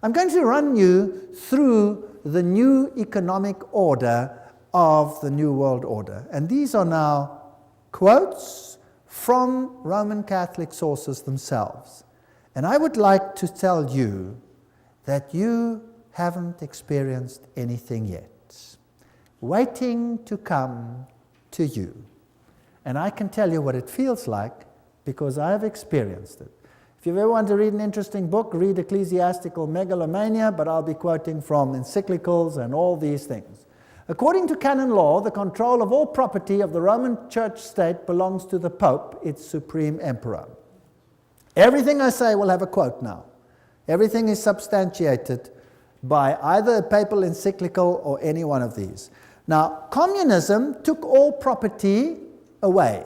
[SPEAKER 1] I'm going to run you through the new economic order of the New World Order. And these are now quotes from Roman Catholic sources themselves. And I would like to tell you that you haven't experienced anything yet. Waiting to come to you. And I can tell you what it feels like because I have experienced it. If you ever want to read an interesting book, read Ecclesiastical Megalomania, but I'll be quoting from encyclicals and all these things. According to canon law, the control of all property of the Roman Church state belongs to the Pope, its supreme emperor. Everything I say will have a quote now. Everything is substantiated by either a papal encyclical or any one of these. Now, communism took all property away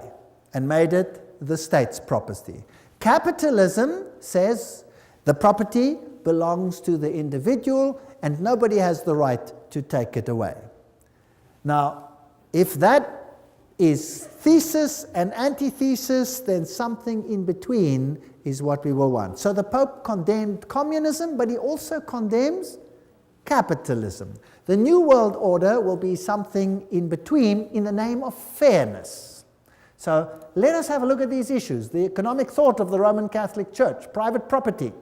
[SPEAKER 1] and made it the state's property. Capitalism says the property belongs to the individual and nobody has the right to take it away. Now, if that is thesis and antithesis, then something in between is what we will want. So the Pope condemned communism, but he also condemns capitalism. The New World Order will be something in between in the name of fairness. So let us have a look at these issues. The economic thought of the Roman Catholic Church, private property.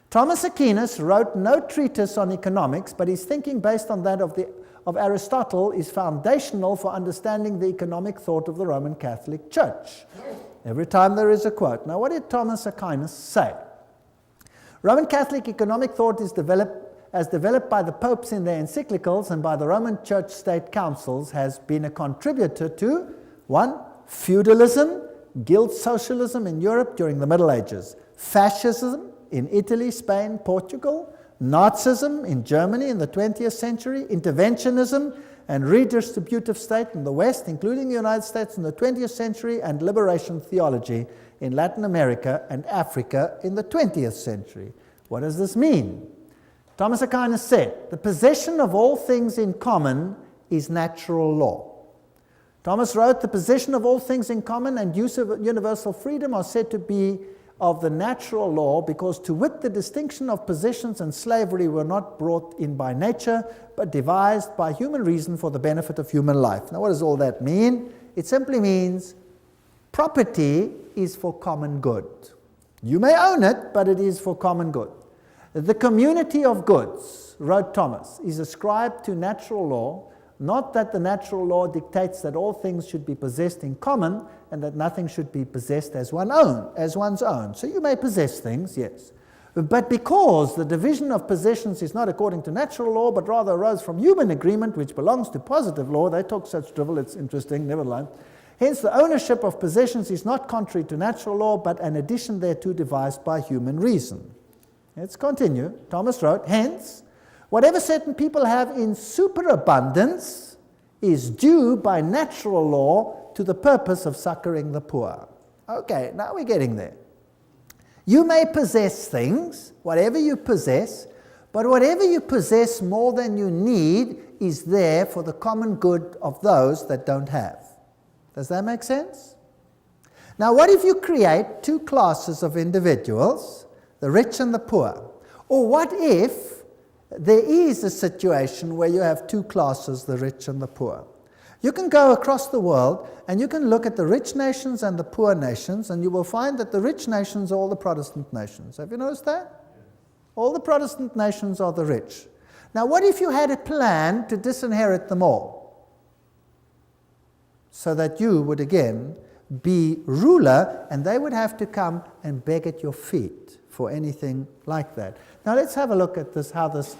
[SPEAKER 1] Thomas Aquinas wrote no treatise on economics, but his thinking based on that of Aristotle is foundational for understanding the economic thought of the Roman Catholic Church. Every time there is a quote. Now, what did Thomas Aquinas say? Roman Catholic economic thought is developed by the popes in their encyclicals and by the Roman Church State Councils, has been a contributor to 1. Feudalism, guild socialism in Europe during the Middle Ages, fascism in Italy, Spain, Portugal, Nazism in Germany in the 20th century, interventionism and redistributive state in the West, including the United States in the 20th century, and liberation theology in Latin America and Africa in the 20th century. What does this mean? Thomas Aquinas said, the possession of all things in common is natural law. Thomas wrote, the possession of all things in common and use of universal freedom are said to be of the natural law, because to wit the distinction of possessions and slavery were not brought in by nature, but devised by human reason for the benefit of human life. Now what does all that mean? It simply means property is for common good. You may own it, but it is for common good. The community of goods, wrote Thomas, is ascribed to natural law, not that the natural law dictates that all things should be possessed in common and that nothing should be possessed as one's own. So you may possess things, yes. But because the division of possessions is not according to natural law, but rather arose from human agreement, which belongs to positive law, they talk such drivel, it's interesting, never mind. Hence, the ownership of possessions is not contrary to natural law, but an addition thereto devised by human reason. Let's continue. Thomas wrote, hence, whatever certain people have in superabundance is due by natural law to the purpose of succoring the poor. Okay, now we're getting there. You may possess things, whatever you possess, but whatever you possess more than you need is there for the common good of those that don't have. Does that make sense? Now, what if you create two classes of individuals, the rich and the poor? Or what if there is a situation where you have two classes, the rich and the poor? You can go across the world and you can look at the rich nations and the poor nations, and you will find that the rich nations are all the Protestant nations. Have you noticed that? All the Protestant nations are the rich. Now, what if you had a plan to disinherit them all, so that you would again be ruler and they would have to come and beg at your feet for anything like that? Now let's have a look at this, how this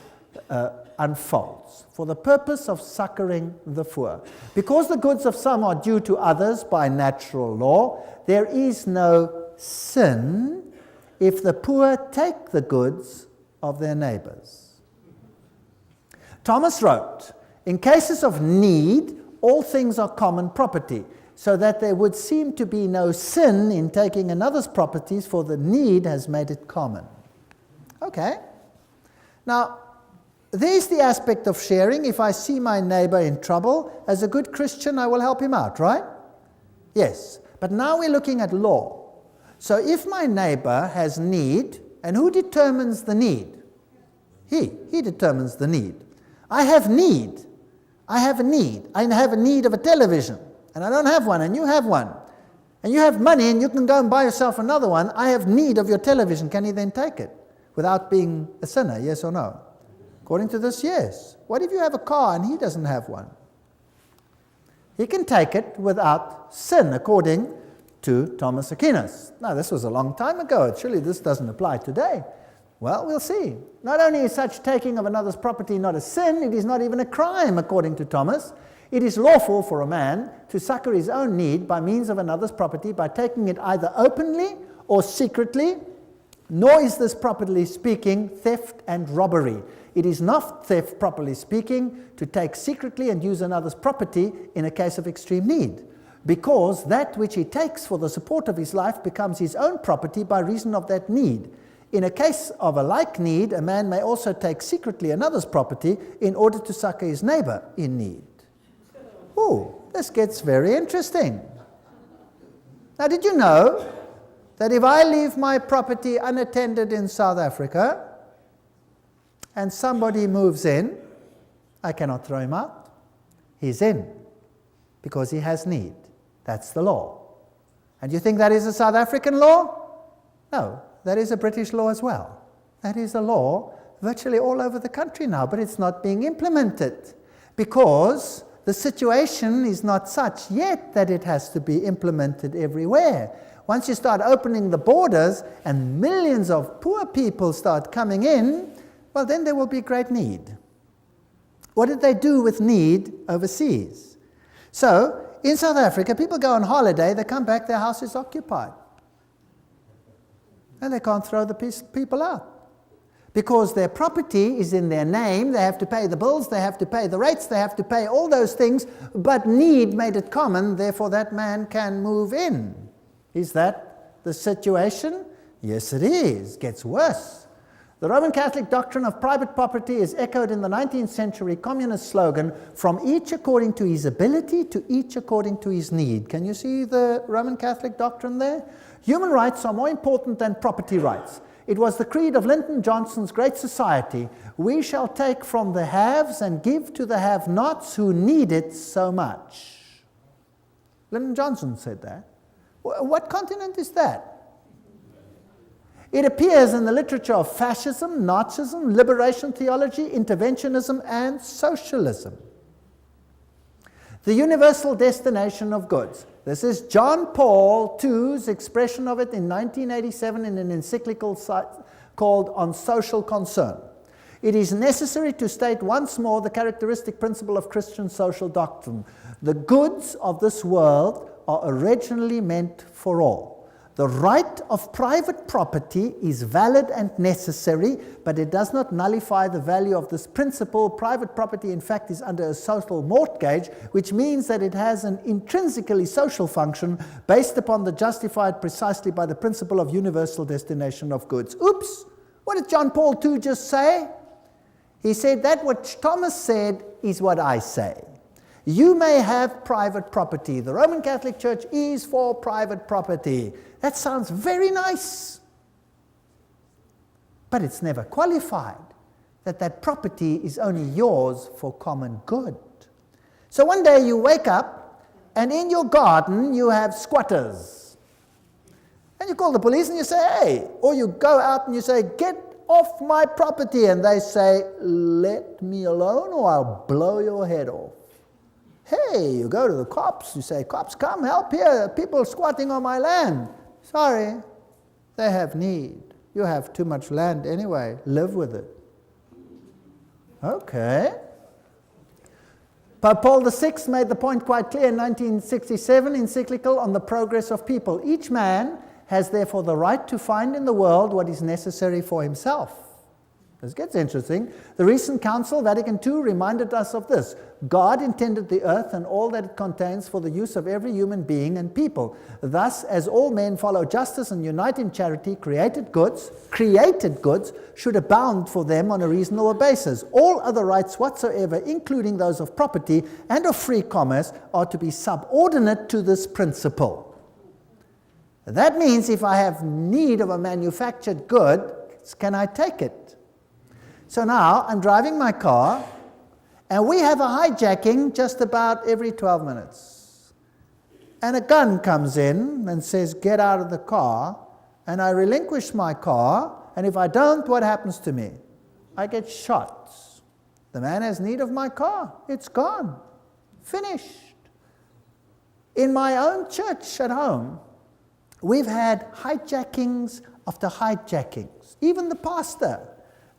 [SPEAKER 1] unfolds. For the purpose of succoring the poor. Because the goods of some are due to others by natural law, there is no sin if the poor take the goods of their neighbors. Thomas wrote, in cases of need, all things are common property, so that there would seem to be no sin in taking another's properties, for the need has made it common. Okay. Now, there's the aspect of sharing. If I see my neighbor in trouble, as a good Christian, I will help him out, right? Yes. But now we're looking at law. So if my neighbor has need, and who determines the need? He determines the need. I have need. I have a need. I have a need of a television, and I don't have one, and you have one. And you have money, and you can go and buy yourself another one. I have need of your television. Can he then take it without being a sinner, yes or no? According to this, yes. What if you have a car and he doesn't have one? He can take it without sin, according to Thomas Aquinas. Now, this was a long time ago. Surely this doesn't apply today. Well, we'll see. Not only is such taking of another's property not a sin, it is not even a crime, according to Thomas. It is lawful for a man to succor his own need by means of another's property by taking it either openly or secretly, Nor is this, properly speaking, theft and robbery. It is not theft, properly speaking, to take secretly and use another's property in a case of extreme need, because that which he takes for the support of his life becomes his own property by reason of that need. In a case of a like need, a man may also take secretly another's property in order to succor his neighbor in need. Ooh, this gets very interesting. Now, did you know that if I leave my property unattended in South Africa and somebody moves in, I cannot throw him out? He's in because he has need. That's the law. And you think that is a South African law? No, that is a British law as well. That is a law virtually all over the country now, but it's not being implemented because the situation is not such yet that it has to be implemented everywhere. Once you start opening the borders and millions of poor people start coming in, well, then there will be great need. What did they do with need overseas? So, in South Africa, people go on holiday, they come back, their house is occupied. And they can't throw the people out. Because their property is in their name, they have to pay the bills, they have to pay the rates, they have to pay all those things, but need made it common, therefore that man can move in. Is that the situation? Yes, it is. It gets worse. The Roman Catholic doctrine of private property is echoed in the 19th century communist slogan, from each according to his ability to each according to his need. Can you see the Roman Catholic doctrine there? Human rights are more important than property rights. It was the creed of Lyndon Johnson's Great Society. We shall take from the haves and give to the have-nots who need it so much. Lyndon Johnson said that. What continent is that? It appears in the literature of fascism, Nazism, liberation theology, interventionism, and socialism. The universal destination of goods. This is John Paul II's expression of it in 1987 in an encyclical called On Social Concern. It is necessary to state once more the characteristic principle of Christian social doctrine. The goods of this world are originally meant for all. The right of private property is valid and necessary, but it does not nullify the value of this principle. Private property, in fact, is under a social mortgage, which means that it has an intrinsically social function based upon the justified precisely by the principle of universal destination of goods. Oops! What did John Paul II just say? He said that what Thomas said is what I say. You may have private property. The Roman Catholic Church is for private property. That sounds very nice. But it's never qualified that that property is only yours for common good. So one day you wake up and in your garden you have squatters. And you call the police and you say, hey, or you go out and you say, get off my property. And they say, let me alone or I'll blow your head off. Hey, you go to the cops, you say, cops, come help here, people squatting on my land. Sorry, they have need. You have too much land anyway, live with it. Okay. Pope Paul VI made the point quite clear in 1967 encyclical on the progress of people. Each man has therefore the right to find in the world what is necessary for himself. This gets interesting. The recent Council, Vatican II, reminded us of this. God intended the earth and all that it contains for the use of every human being and people. Thus, as all men follow justice and unite in charity, created goods should abound for them on a reasonable basis. All other rights whatsoever, including those of property and of free commerce, are to be subordinate to this principle. That means if I have need of a manufactured good, can I take it? So now I'm driving my car, and we have a hijacking just about every 12 minutes. And a gun comes in and says, get out of the car, and I relinquish my car, and if I don't, what happens to me? I get shot. The man has need of my car. It's gone. Finished. In my own church at home, we've had hijackings after hijackings. Even the pastor.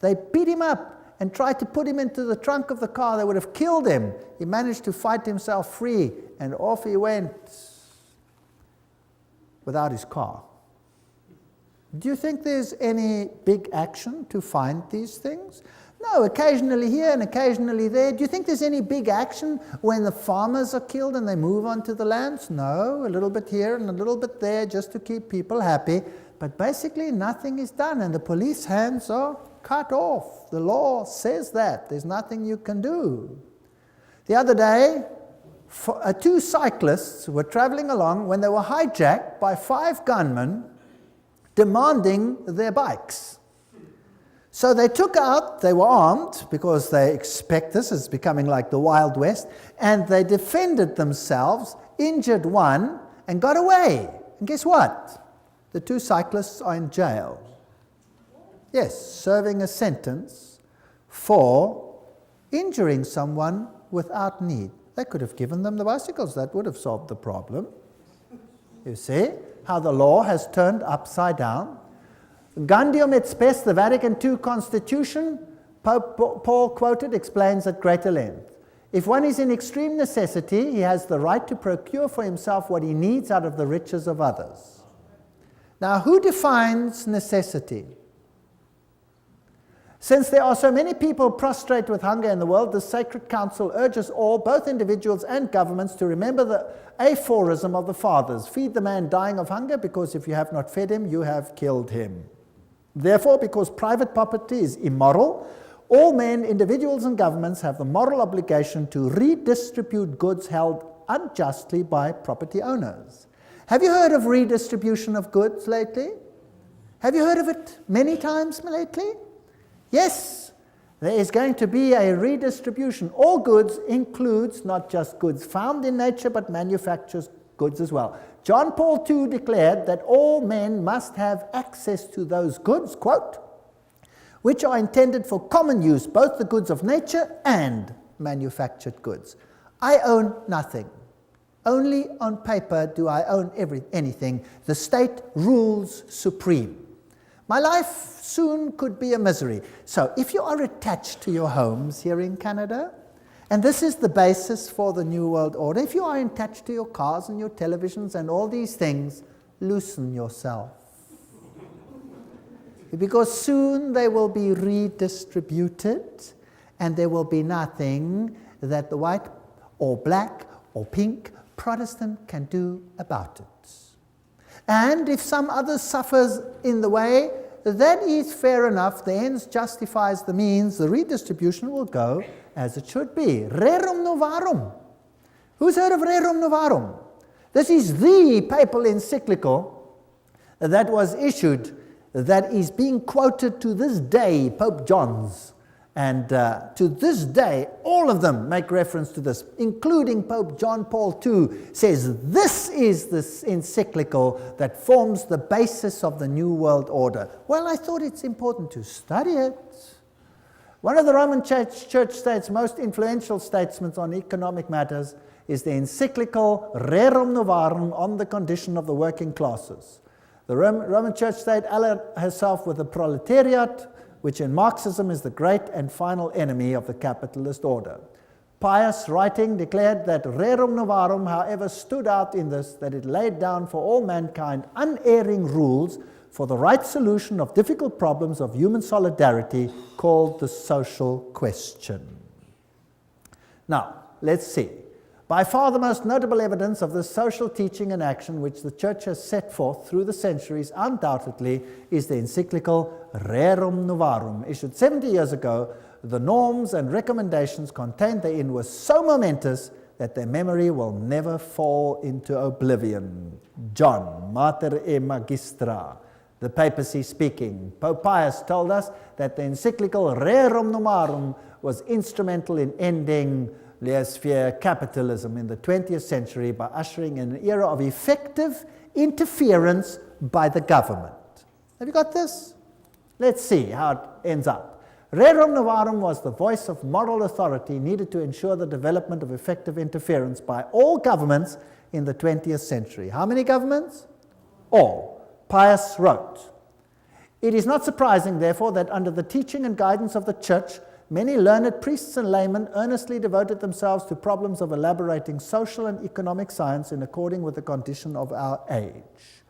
[SPEAKER 1] They beat him up and tried to put him into the trunk of the car. They would have killed him. He managed to fight himself free, and off he went without his car. Do you think there's any big action to find these things? No, occasionally here and occasionally there. Do you think there's any big action when the farmers are killed and they move onto the lands? No, a little bit here and a little bit there just to keep people happy. But basically nothing is done and the police hands are cut off. The law says that. There's nothing you can do. The other day, two cyclists were traveling along when they were hijacked by 5 gunmen demanding their bikes. So they took out, they were armed because they expect this is becoming like the Wild West, and they defended themselves, injured one, and got away. And guess what? The 2 cyclists are in jail. Yes, serving a sentence for injuring someone without need. They could have given them the bicycles. That would have solved the problem. You see how the law has turned upside down? Gaudium et Spes, the Vatican II Constitution, Pope Paul quoted, explains at greater length. If one is in extreme necessity, he has the right to procure for himself what he needs out of the riches of others. Now, who defines necessity? Since there are so many people prostrate with hunger in the world, the Sacred Council urges all, both individuals and governments, to remember the aphorism of the fathers. Feed the man dying of hunger, because if you have not fed him, you have killed him. Therefore, because private property is immoral, all men, individuals and governments have the moral obligation to redistribute goods held unjustly by property owners. Have you heard of redistribution of goods lately? Have you heard of it many times lately? Yes, there is going to be a redistribution. All goods includes not just goods found in nature, but manufactured goods as well. John Paul II declared that all men must have access to those goods, quote, which are intended for common use, both the goods of nature and manufactured goods. I own nothing. Only on paper do I own anything. The state rules supreme. My life soon could be a misery. So if you are attached to your homes here in Canada, and this is the basis for the New World Order, if you are attached to your cars and your televisions and all these things, loosen yourself. Because soon they will be redistributed, and there will be nothing that the white or black or pink Protestant can do about it. And if some other suffers in the way, that is fair enough. The ends justifies the means. The redistribution will go as it should be. Rerum novarum. Who's heard of Rerum novarum? This is the papal encyclical that was issued, that is being quoted to this day, Pope John's. And to this day, all of them make reference to this, including Pope John Paul II, says this is this encyclical that forms the basis of the New World Order. Well, I thought it's important to study it. One of the Roman Church State's most influential statesmen on economic matters is the encyclical Rerum Novarum on the condition of the working classes. The Roman Church State allied herself with the proletariat, which in Marxism is the great and final enemy of the capitalist order. Pius, writing, declared that Rerum Novarum, however, stood out in this, that it laid down for all mankind unerring rules for the right solution of difficult problems of human solidarity called the social question. Now, let's see. By far the most notable evidence of this social teaching and action which the Church has set forth through the centuries undoubtedly is the encyclical Rerum Novarum, issued 70 years ago. The norms and recommendations contained therein were so momentous that their memory will never fall into oblivion. John, Mater e Magistra, the papacy speaking. Pope Pius told us that the encyclical Rerum Novarum was instrumental in ending laissez-faire capitalism in the 20th century by ushering in an era of effective interference by the government. Have you got this? Let's see how it ends up. Rerum Novarum was the voice of moral authority needed to ensure the development of effective interference by all governments in the 20th century. How many governments? All. Pius wrote, "It is not surprising, therefore, that under the teaching and guidance of the Church, many learned priests and laymen earnestly devoted themselves to problems of elaborating social and economic science in accordance with the condition of our age.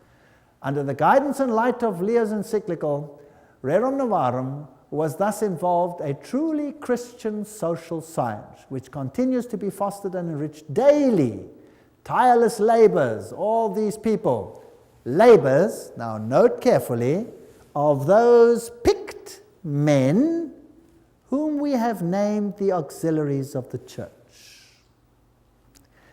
[SPEAKER 1] Under the guidance and light of Leo's encyclical, Rerum Novarum was thus involved a truly Christian social science, which continues to be fostered and enriched daily. Tireless labors, all these people, labors, now note carefully, of those picked men whom we have named the auxiliaries of the church.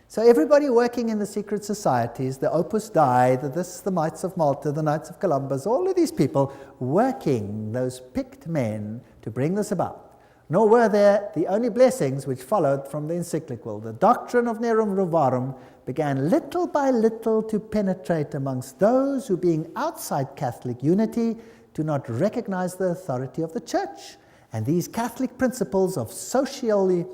[SPEAKER 1] So everybody working in the secret societies, the Opus Dei, the Knights of Malta, the Knights of Columbus, all of these people working, those picked men, to bring this about. Nor were there the only blessings which followed from the encyclical. The doctrine of Rerum Novarum began little by little to penetrate amongst those who, being outside Catholic unity, do not recognize the authority of the church. And these Catholic principles of sociology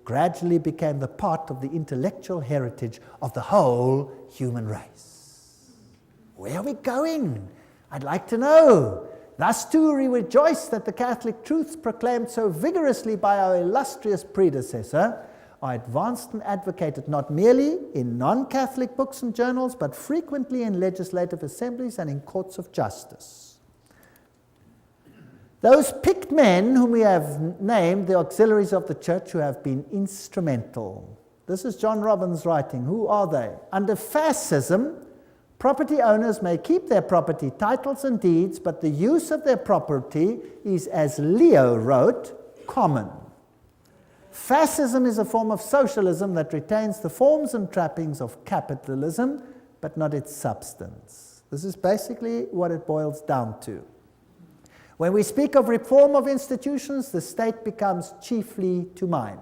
[SPEAKER 1] gradually became the part of the intellectual heritage of the whole human race. Where are we going? I'd like to know. Thus too we rejoice that the Catholic truths proclaimed so vigorously by our illustrious predecessor are advanced and advocated not merely in non-Catholic books and journals, but frequently in legislative assemblies and in courts of justice. Those picked men whom we have named the auxiliaries of the church who have been instrumental. This is John Robbins writing. Who are they? Under fascism, property owners may keep their property titles and deeds, but the use of their property is, as Leo wrote, common. Fascism is a form of socialism that retains the forms and trappings of capitalism, but not its substance. This is basically what it boils down to. When we speak of reform of institutions, the state becomes chiefly to mind,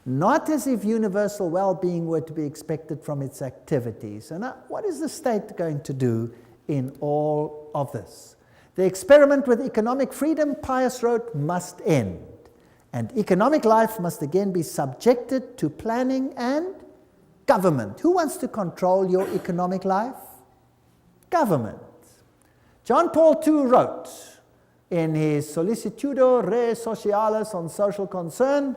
[SPEAKER 1] not as if universal well-being were to be expected from its activities. And what is the state going to do in all of this? The experiment with economic freedom, Pius wrote, must end, and economic life must again be subjected to planning and government. Who wants to control your economic life? Government. John Paul II wrote, in his Sollicitudo Re Socialis on social concern,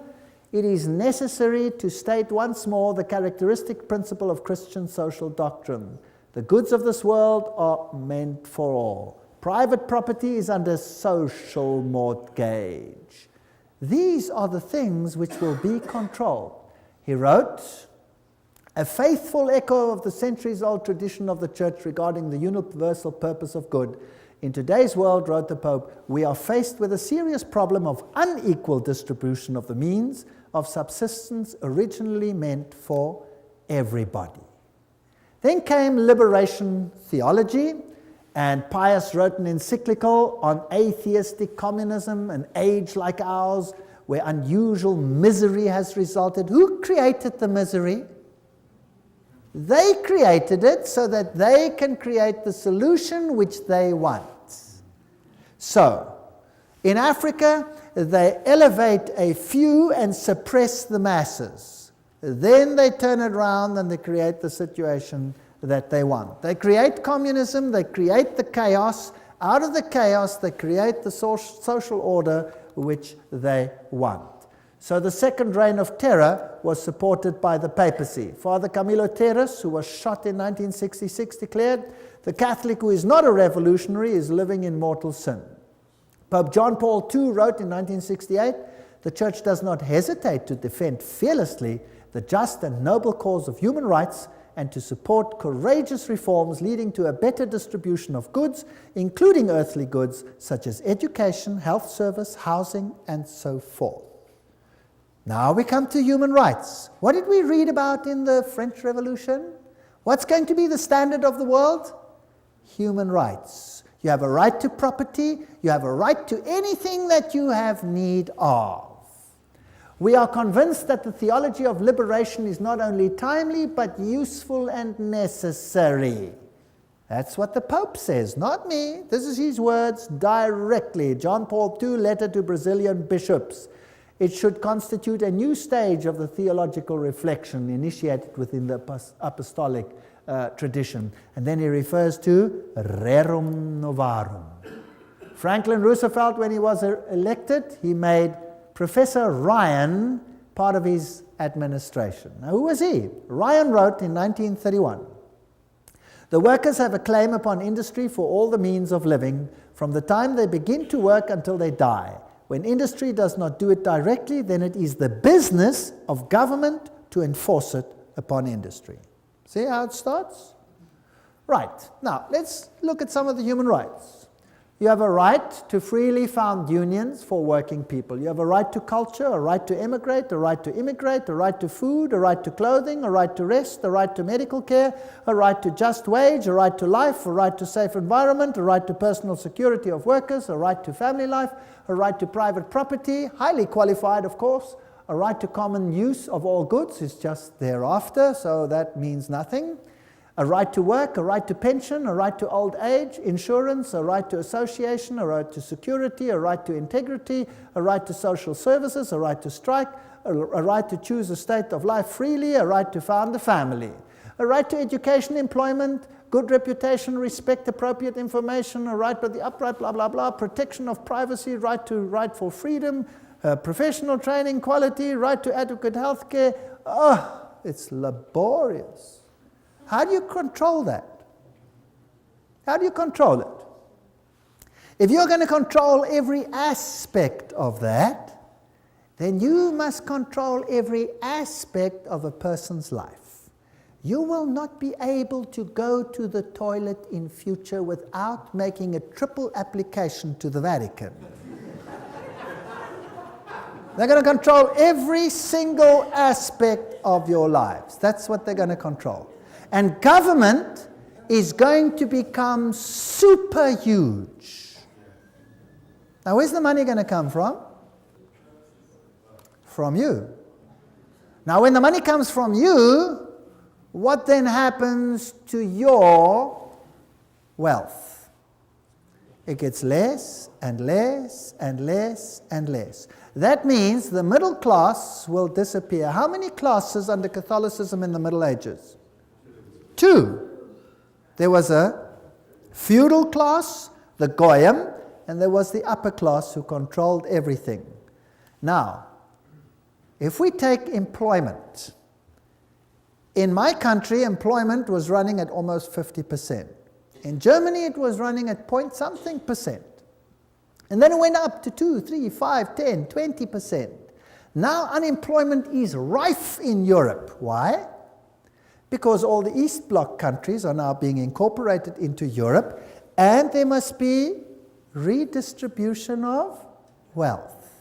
[SPEAKER 1] it is necessary to state once more the characteristic principle of Christian social doctrine. The goods of this world are meant for all. Private property is under social mortgage. These are the things which will be controlled. He wrote, a faithful echo of the centuries-old tradition of the Church regarding the universal purpose of good. In today's world, wrote the Pope, we are faced with a serious problem of unequal distribution of the means of subsistence originally meant for everybody. Then came liberation theology, and Pius wrote an encyclical on atheistic communism, an age like ours, where unusual misery has resulted. Who created the misery? They created it so that they can create the solution which they want. So, in Africa, they elevate a few and suppress the masses. Then they turn it around and they create the situation that they want. They create communism, they create the chaos. Out of the chaos, they create the social order which they want. So the second reign of terror was supported by the papacy. Father Camilo Terres, who was shot in 1966, declared, the Catholic who is not a revolutionary is living in mortal sin. Pope John Paul II wrote in 1968, the Church does not hesitate to defend fearlessly the just and noble cause of human rights and to support courageous reforms leading to a better distribution of goods, including earthly goods such as education, health service, housing, and so forth. Now we come to human rights. What did we read about in the French Revolution? What's going to be the standard of the world? Human rights. You have a right to property. You have a right to anything that you have need of. We are convinced that the theology of liberation is not only timely, but useful and necessary. That's what the Pope says, not me. This is his words directly. John Paul II, letter to Brazilian bishops. It should constitute a new stage of the theological reflection initiated within the apostolic tradition. And then he refers to Rerum Novarum. Franklin Roosevelt, when he was elected, he made Professor Ryan part of his administration. Now, who was he? Ryan wrote in 1931, The workers have a claim upon industry for all the means of living, from the time they begin to work until they die. When industry does not do it directly, then it is the business of government to enforce it upon industry. See how it starts? Right. Now, let's look at some of the human rights. You have a right to freely found unions for working people. You have a right to culture, a right to emigrate, a right to immigrate, a right to food, a right to clothing, a right to rest, a right to medical care, a right to just wage, a right to life, a right to safe environment, a right to personal security of workers, a right to family life, a right to private property, highly qualified, of course. A right to common use of all goods is just thereafter, so that means nothing. A right to work, a right to pension, a right to old age, insurance, a right to association, a right to security, a right to integrity, a right to social services, a right to strike, a right to choose a state of life freely, a right to found a family, a right to education, employment, good reputation, respect, appropriate information, a right by the upright, blah, blah, blah, protection of privacy, right for freedom, professional training, quality, right to adequate health care. Oh, it's laborious. How do you control that? How do you control it? If you're going to control every aspect of that, then you must control every aspect of a person's life. You will not be able to go to the toilet in future without making a triple application to the Vatican. They're going to control every single aspect of your lives. That's what they're going to control. And government is going to become super huge. Now, where's the money going to come from? From you. Now, when the money comes from you, what then happens to your wealth? It gets less and less and less and less. That means the middle class will disappear. How many classes under Catholicism in the Middle Ages? 2. There was a feudal class, the Goyim, and there was the upper class who controlled everything. Now, if we take employment, in my country, employment was running at almost 50%. In Germany, it was running at point something percent. And then it went up to 2, 3, 5, 10, 20%. Now unemployment is rife in Europe. Why? Because all the East Bloc countries are now being incorporated into Europe, and there must be redistribution of wealth.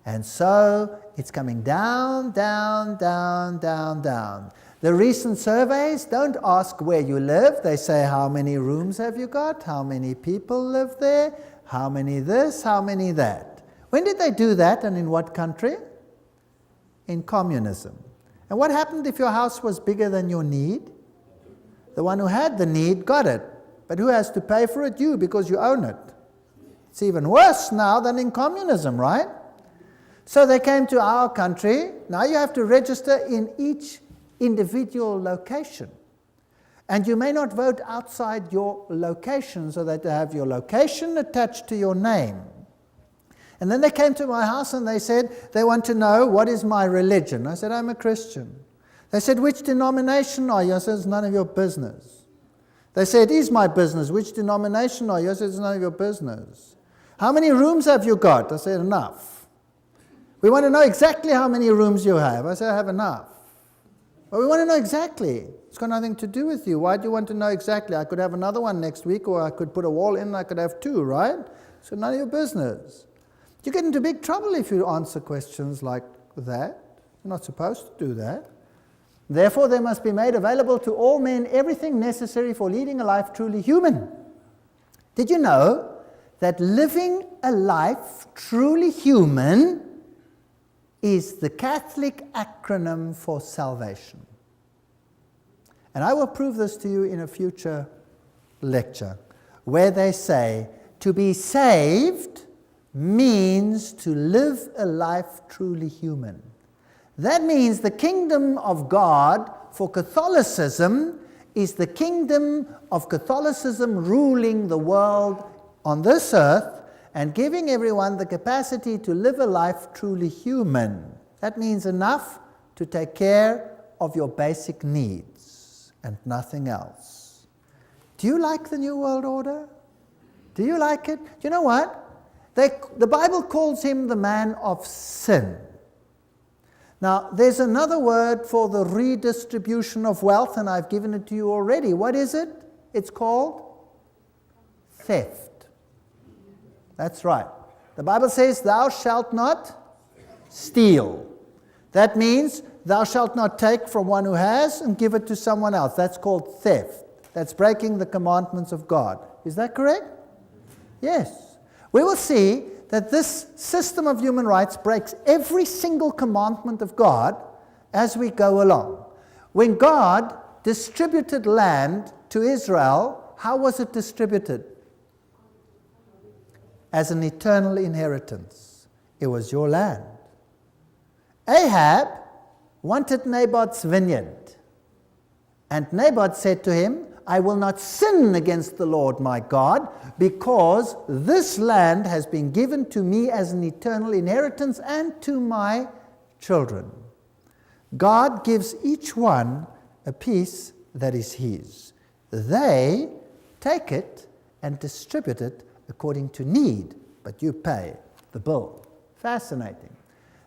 [SPEAKER 1] And so it's coming down, down, down, down, down. The recent surveys don't ask where you live. They say, how many rooms have you got? How many people live there? How many this? How many that? When did they do that, and in what country? In communism. And what happened if your house was bigger than your need? The one who had the need got it. But who has to pay for it? You, because you own it. It's even worse now than in communism, right? So they came to our country. Now you have to register in each individual location. And you may not vote outside your location, so that they have your location attached to your name. And then they came to my house and they said, they want to know, what is my religion? I said, I'm a Christian. They said, which denomination are you? I said, it's none of your business. They said, it is my business. Which denomination are you? I said, it's none of your business. How many rooms have you got? I said, enough. We want to know exactly how many rooms you have. I said, I have enough. But we want to know exactly. It's got nothing to do with you. Why do you want to know exactly? I could have another one next week, or I could put a wall in and I could have 2, right? So none of your business. You get into big trouble if you answer questions like that. You're not supposed to do that. Therefore, there must be made available to all men everything necessary for leading a life truly human. Did you know that living a life truly human is the Catholic acronym for salvation? And I will prove this to you in a future lecture, where they say to be saved means to live a life truly human. That means the kingdom of God for Catholicism is the kingdom of Catholicism ruling the world on this earth and giving everyone the capacity to live a life truly human. That means enough to take care of your basic needs and nothing else. Do you like the New World Order? Do you like it? Do you know what? The Bible calls him the man of sin. Now, there's another word for the redistribution of wealth, and I've given it to you already. What is it? It's called theft. That's right. The Bible says, thou shalt not steal. That means thou shalt not take from one who has and give it to someone else. That's called theft. That's breaking the commandments of God. Is that correct? Yes. We will see that this system of human rights breaks every single commandment of God as we go along. When God distributed land to Israel, how was it distributed? As an eternal inheritance. It was your land. Ahab wanted Naboth's vineyard. And Naboth said to him, I will not sin against the Lord my God, because this land has been given to me as an eternal inheritance and to my children. God gives each one a piece that is his. They take it and distribute it according to need, but you pay the bill. Fascinating.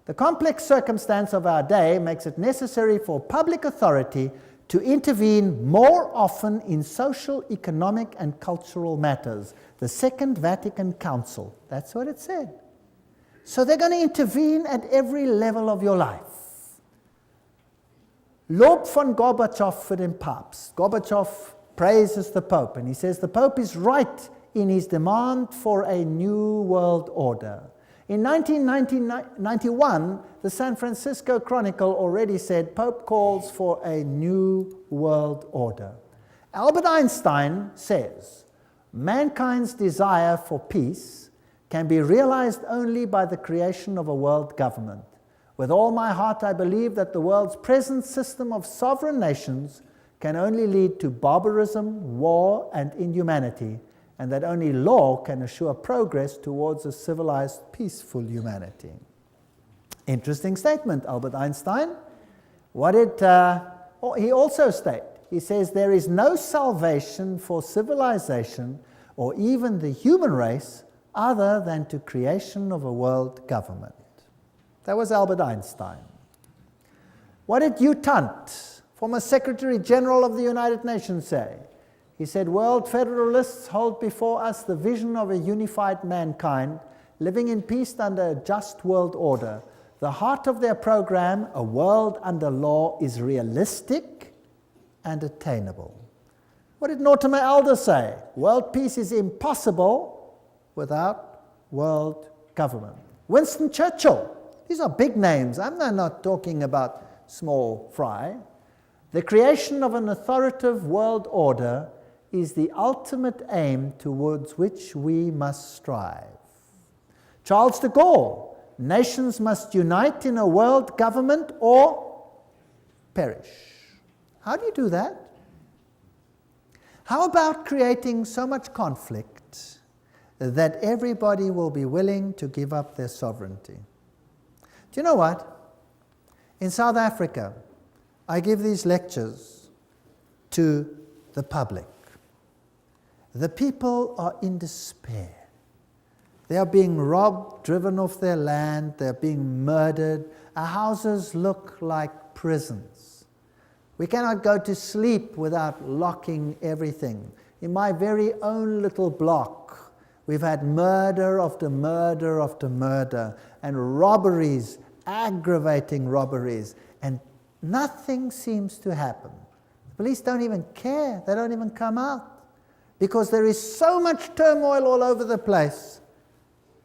[SPEAKER 1] The complex circumstance of our day makes it necessary for public authority to intervene more often in social, economic, and cultural matters. The Second Vatican Council, that's what it said. So they're going to intervene at every level of your life. Lob von Gorbachev für den Papst. Gorbachev praises the Pope, and he says the Pope is right in his demand for a new world order. In 1991, the San Francisco Chronicle already said Pope calls for a new world order. Albert Einstein says, mankind's desire for peace can be realized only by the creation of a world government. With all my heart, I believe that the world's present system of sovereign nations can only lead to barbarism, war, and inhumanity, and that only law can assure progress towards a civilized, peaceful humanity. Interesting statement, Albert Einstein. What did he also state? He says, there is no salvation for civilization or even the human race other than to creation of a world government. That was Albert Einstein. What did U Thant, former Secretary General of the United Nations, say? He said, world federalists hold before us the vision of a unified mankind living in peace under a just world order. The heart of their program, a world under law, is realistic and attainable. What did Mortimer Adler say? World peace is impossible without world government. Winston Churchill. These are big names. I'm not talking about small fry. The creation of an authoritative world order is the ultimate aim towards which we must strive. Charles de Gaulle, nations must unite in a world government or perish. How do you do that? How about creating so much conflict that everybody will be willing to give up their sovereignty? Do you know what? In South Africa, I give these lectures to the public. The people are in despair. They are being robbed, driven off their land, they're being murdered. Our houses look like prisons. We cannot go to sleep without locking everything. In my very own little block, we've had murder after murder after murder, and robberies, aggravating robberies, and nothing seems to happen. The police don't even care, they don't even come out, because there is so much turmoil all over the place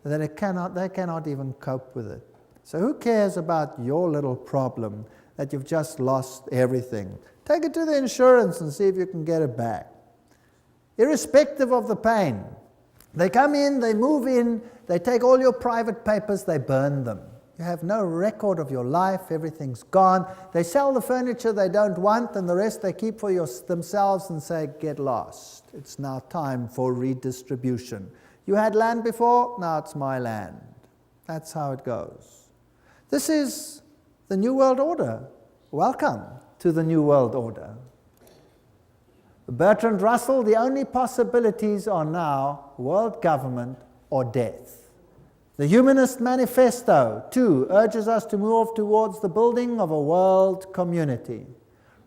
[SPEAKER 1] that they cannot even cope with it. So who cares about your little problem that you've just lost everything? Take it to the insurance and see if you can get it back. Irrespective of the pain. They come in, they move in, they take all your private papers, they burn them. You have no record of your life, everything's gone. They sell the furniture they don't want, and the rest they keep for themselves and say, get lost. It's now time for redistribution. You had land before, now it's my land. That's how it goes. This is the New World Order. Welcome to the New World Order. Bertrand Russell, the only possibilities are now world government or death. The Humanist Manifesto, too, urges us to move towards the building of a world community.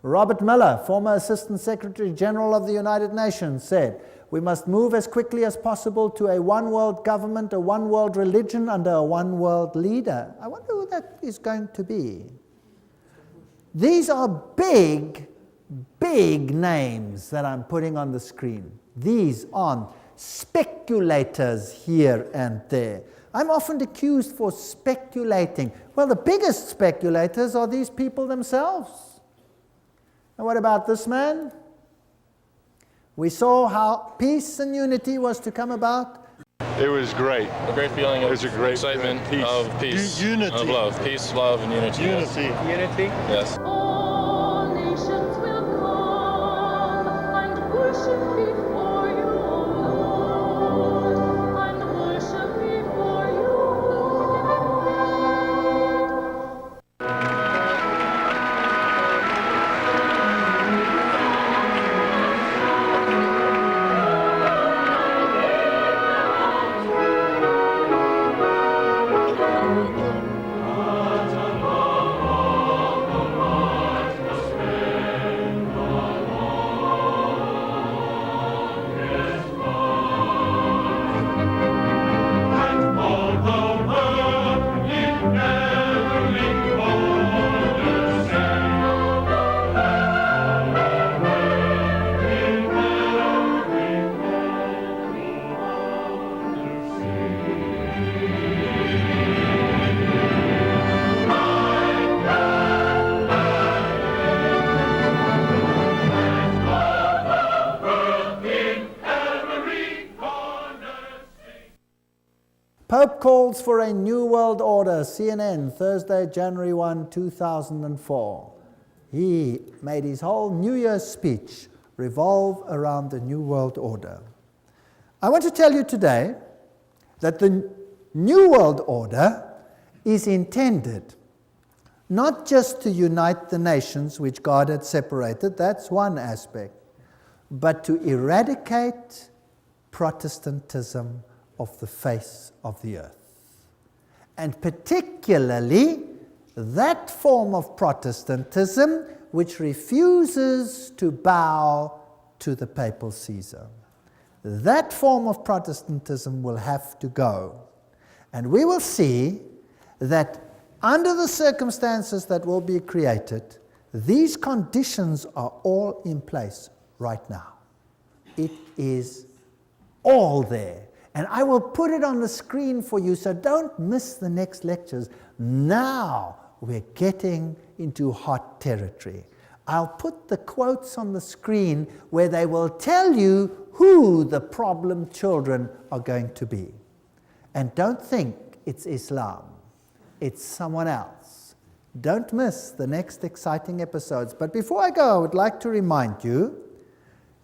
[SPEAKER 1] Robert Miller, former Assistant Secretary General of the United Nations, said, "We must move as quickly as possible to a one-world government, a one-world religion, under a one-world leader." I wonder who that is going to be. These are big, big names that I'm putting on the screen. These aren't speculators here and there. I'm often accused for speculating. Well, the biggest speculators are these people themselves. And what about this man? We saw how peace and unity was to come about.
[SPEAKER 15] It was great.
[SPEAKER 18] A great feeling of excitement, of peace,
[SPEAKER 15] unity,
[SPEAKER 18] of love. Peace, love, and unity.
[SPEAKER 15] Unity.
[SPEAKER 18] Unity? Yes.
[SPEAKER 19] All nations will come and worship before you, Lord, and worship before you,
[SPEAKER 1] Pope calls for a new world order, CNN, Thursday, January 1, 2004. He made his whole New Year's speech revolve around the new world order. I want to tell you today that the new world order is intended not just to unite the nations which God had separated, that's one aspect, but to eradicate Protestantism of the face of the earth. And particularly that form of Protestantism which refuses to bow to the papal Caesar. That form of Protestantism will have to go. And we will see that under the circumstances that will be created, these conditions are all in place right now. It is all there. And I will put it on the screen for you, so don't miss the next lectures. Now we're getting into hot territory. I'll put the quotes on the screen where they will tell you who the problem children are going to be. And don't think it's Islam. It's someone else. Don't miss the next exciting episodes. But before I go, I would like to remind you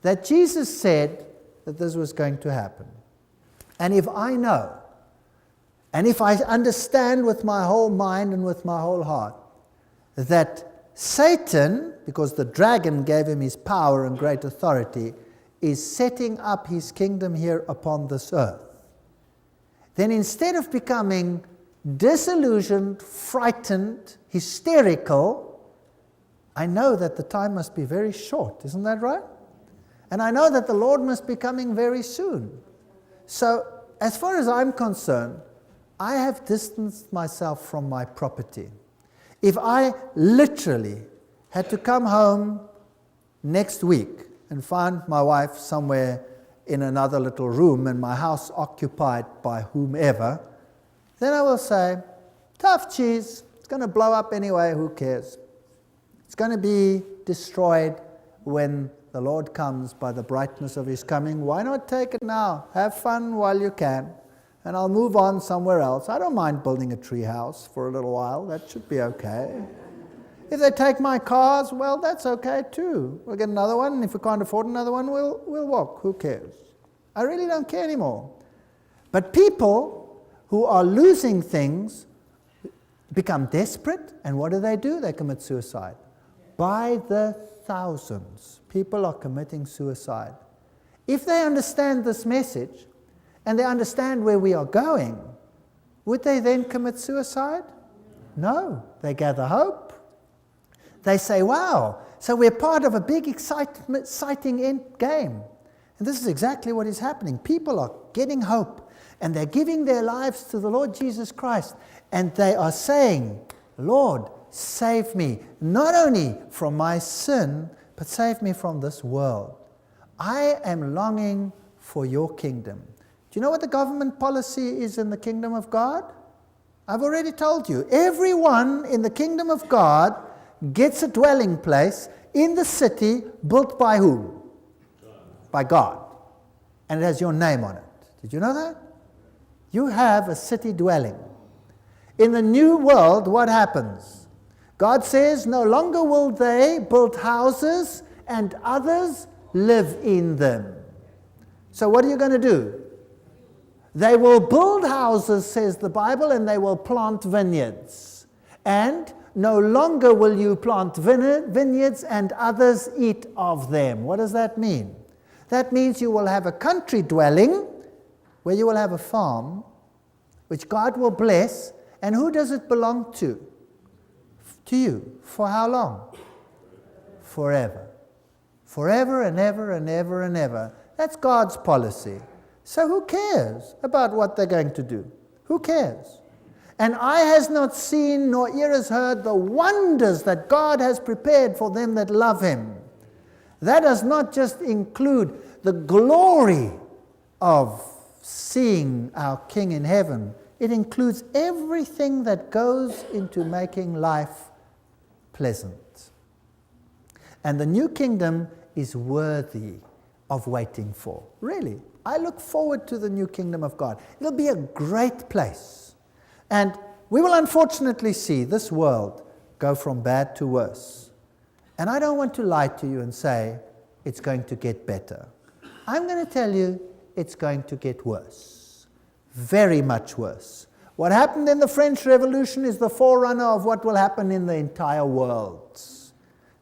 [SPEAKER 1] that Jesus said that this was going to happen. And if I know, and if I understand with my whole mind and with my whole heart, that Satan, because the dragon gave him his power and great authority, is setting up his kingdom here upon this earth, then instead of becoming disillusioned, frightened, hysterical, I know that the time must be very short, isn't that right? And I know that the Lord must be coming very soon. So, as far as I'm concerned, I have distanced myself from my property. If I literally had to come home next week and find my wife somewhere in another little room and my house occupied by whomever, then I will say, tough cheese, it's going to blow up anyway, who cares? It's going to be destroyed when the Lord comes by the brightness of his coming. Why not take it now? Have fun while you can. And I'll move on somewhere else. I don't mind building a tree house for a little while. That should be okay. If they take my cars, well, that's okay too. We'll get another one. And if we can't afford another one, we'll walk. Who cares? I really don't care anymore. But people who are losing things become desperate. And what do? They commit suicide. by the thousands, people are committing suicide. If they understand this message, and they understand where we are going, would they then commit suicide? No, they gather hope. They say, wow, so we're part of a big exciting end game. And this is exactly what is happening. People are getting hope, and they're giving their lives to the Lord Jesus Christ, and they are saying, Lord, save me, not only from my sin, but save me from this world. I am longing for your kingdom. Do you know what the government policy is in the kingdom of God? I've already told you. Everyone in the kingdom of God gets a dwelling place in the city built by whom? By God. And it has your name on it. Did you know that? You have a city dwelling. In the new world, what happens? God says, no longer will they build houses and others live in them. So what are you going to do? They will build houses, says the Bible, and they will plant vineyards. And no longer will you plant vineyards and others eat of them. What does that mean? That means you will have a country dwelling where you will have a farm which God will bless. And who does it belong to? To you. For how long? Forever. Forever and ever and ever and ever. That's God's policy. So who cares about what they're going to do? Who cares? And eye has not seen, nor ear has heard the wonders that God has prepared for them that love him. That does not just include the glory of seeing our King in heaven. It includes everything that goes into making life pleasant. And the new kingdom is worthy of waiting for. Really. I look forward to the new kingdom of God. It'll be a great place. And we will unfortunately see this world go from bad to worse. And I don't want to lie to you and say it's going to get better. I'm going to tell you it's going to get worse. Very much worse. What happened in the French Revolution is the forerunner of what will happen in the entire world.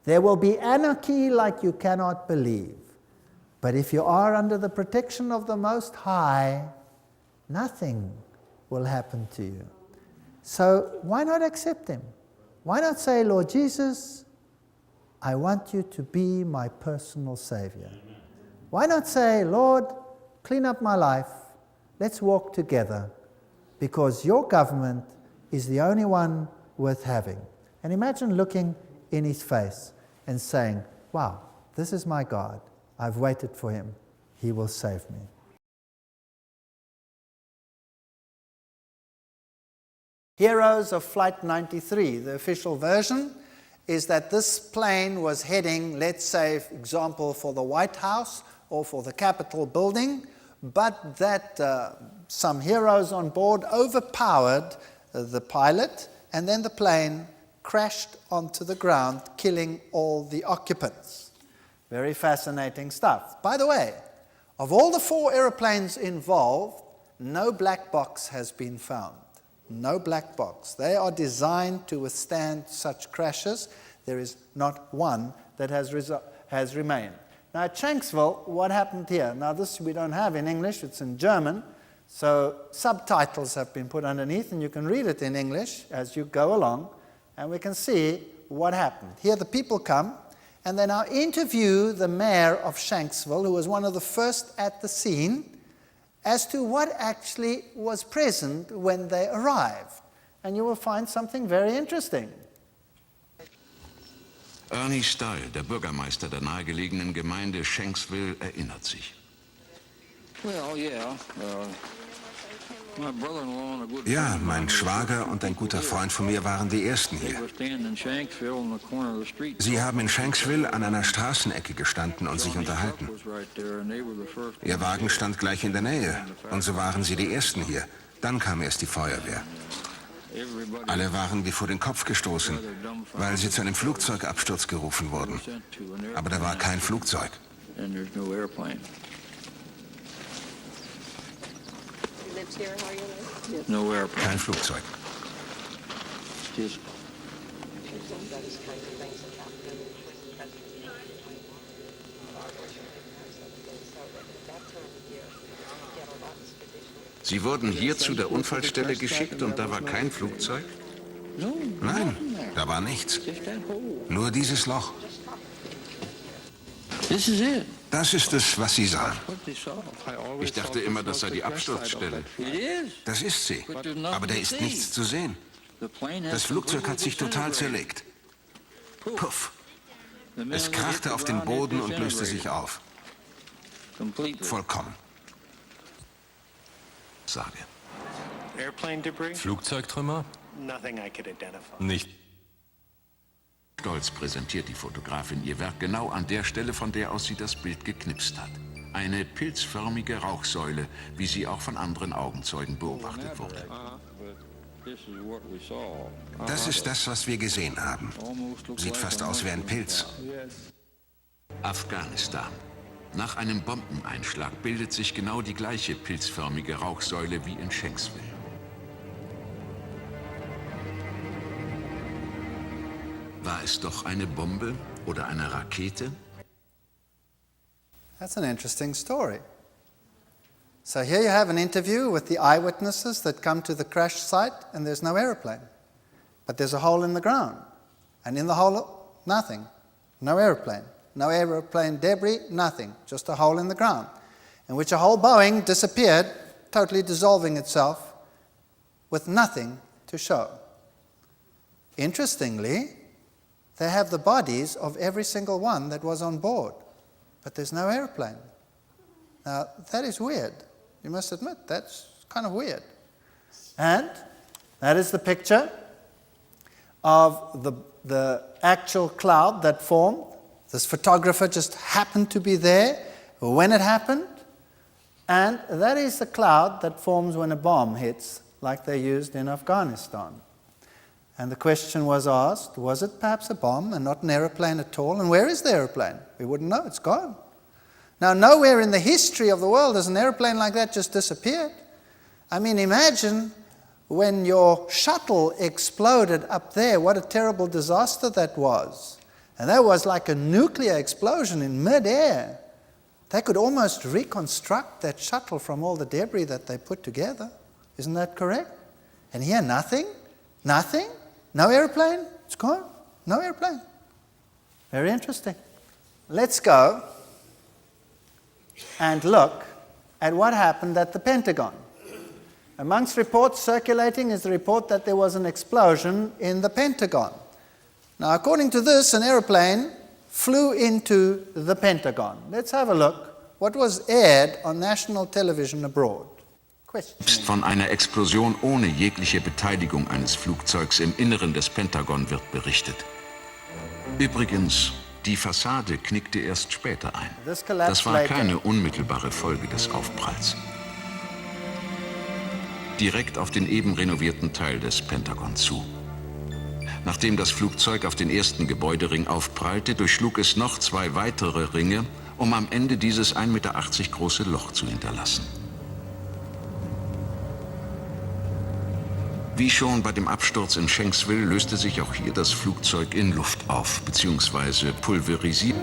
[SPEAKER 1] There will be anarchy like you cannot believe. But if you are under the protection of the Most High, nothing will happen to you. So why not accept him? Why not say, Lord Jesus, I want you to be my personal Savior? Why not say, Lord, clean up my life. Let's walk together, because your government is the only one worth having. And imagine looking in his face and saying, wow, this is my God. I've waited for him. He will save me. Heroes of Flight 93, the official version, is that this plane was heading, let's say, for example, for the White House or for the Capitol building, but that some heroes on board overpowered the pilot, and then the plane crashed onto the ground, killing all the occupants. Very fascinating stuff. By the way, of all the 4 airplanes involved, no black box has been found. No black box. They are designed to withstand such crashes. There is not one that has remained. Now at Shanksville, what happened here? Now this we don't have in English, it's in German, so subtitles have been put underneath, and you can read it in English as you go along, and we can see what happened. Here the people come, and they now interview the mayor of Shanksville, who was one of the first at the scene, as to what actually was present when they arrived. And you will find something very interesting.
[SPEAKER 15] Ernie Stahl, der Bürgermeister der nahegelegenen Gemeinde Shanksville, erinnert sich.
[SPEAKER 20] Well, yeah.
[SPEAKER 15] Ja, mein Schwager und ein guter Freund von mir waren die Ersten hier. Sie haben in Shanksville an einer Straßenecke gestanden und sich unterhalten. Ihr Wagen stand gleich in der Nähe, und so waren sie die Ersten hier. Dann kam erst die Feuerwehr. Alle waren wie vor den Kopf gestoßen, weil sie zu einem Flugzeugabsturz gerufen wurden. Aber da war kein Flugzeug.
[SPEAKER 20] No airplane.
[SPEAKER 15] Kein Flugzeug.
[SPEAKER 21] those kinds of things that happen with the president. So at that time of year, you get a lot of expeditions.
[SPEAKER 15] Sie wurden hier zu der Unfallstelle geschickt und da war kein Flugzeug? Nein, da war nichts. Nur dieses Loch. Das ist es, was Sie sahen. Ich dachte immer, das sei die Absturzstelle. Das ist sie. Aber da ist nichts zu sehen. Das Flugzeug hat sich total zerlegt. Puff. Es krachte auf den Boden und löste sich auf. Vollkommen. Sage.
[SPEAKER 22] Flugzeugtrümmer? Nicht.
[SPEAKER 15] Stolz präsentiert die Fotografin ihr Werk genau an der Stelle, von der aus sie das Bild geknipst hat. Eine pilzförmige Rauchsäule, wie sie auch von anderen Augenzeugen beobachtet wurde. Das ist das, was wir gesehen haben. Sieht fast aus wie ein Pilz. Afghanistan. Nach einem Bombeneinschlag bildet sich genau die gleiche pilzförmige Rauchsäule wie in Shanksville. War es doch eine Bombe oder eine Rakete?
[SPEAKER 1] That's an interesting story. So here you have an interview with the eyewitnesses that come to the crash site, and there's no aeroplane. But there's a hole in the ground. And in the hole, nothing. No aeroplane. No aeroplane debris, nothing. Just a hole in the ground, in which a whole Boeing disappeared, totally dissolving itself, with nothing to show. Interestingly, they have the bodies of every single one that was on board, but there's no airplane. Now, that is weird. You must admit, that's kind of weird. And that is the picture of the actual cloud that formed. This photographer just happened to be there when it happened. And that is the cloud that forms when a bomb hits, like they used in Afghanistan. And the question was asked, was it perhaps a bomb and not an aeroplane at all? And where is the aeroplane? We wouldn't know, it's gone. Now, nowhere in the history of the world has an aeroplane like that just disappeared. I mean, imagine when your shuttle exploded up there, what a terrible disaster that was. And that was like a nuclear explosion in mid-air. They could almost reconstruct that shuttle from all the debris that they put together. Isn't that correct? And here, nothing? Nothing? No airplane? It's gone. No airplane. Very interesting. Let's go and look at what happened at the Pentagon. Amongst reports circulating is the report that there was an explosion in the Pentagon. Now, according to this, an airplane flew into the Pentagon. Let's have a look what was aired on national television abroad.
[SPEAKER 15] Von einer Explosion ohne jegliche Beteiligung eines Flugzeugs im Inneren des Pentagon wird berichtet. Übrigens, die Fassade knickte erst später ein. Das war keine unmittelbare Folge des Aufpralls. Direkt auf den eben renovierten Teil des Pentagon zu. Nachdem das Flugzeug auf den ersten Gebäudering aufprallte, durchschlug es noch 2 weitere Ringe, um am Ende dieses 1,80 Meter große Loch zu hinterlassen. Wie schon bei dem Absturz in Shanksville löste sich auch hier das Flugzeug in Luft auf, bzw. pulverisiert.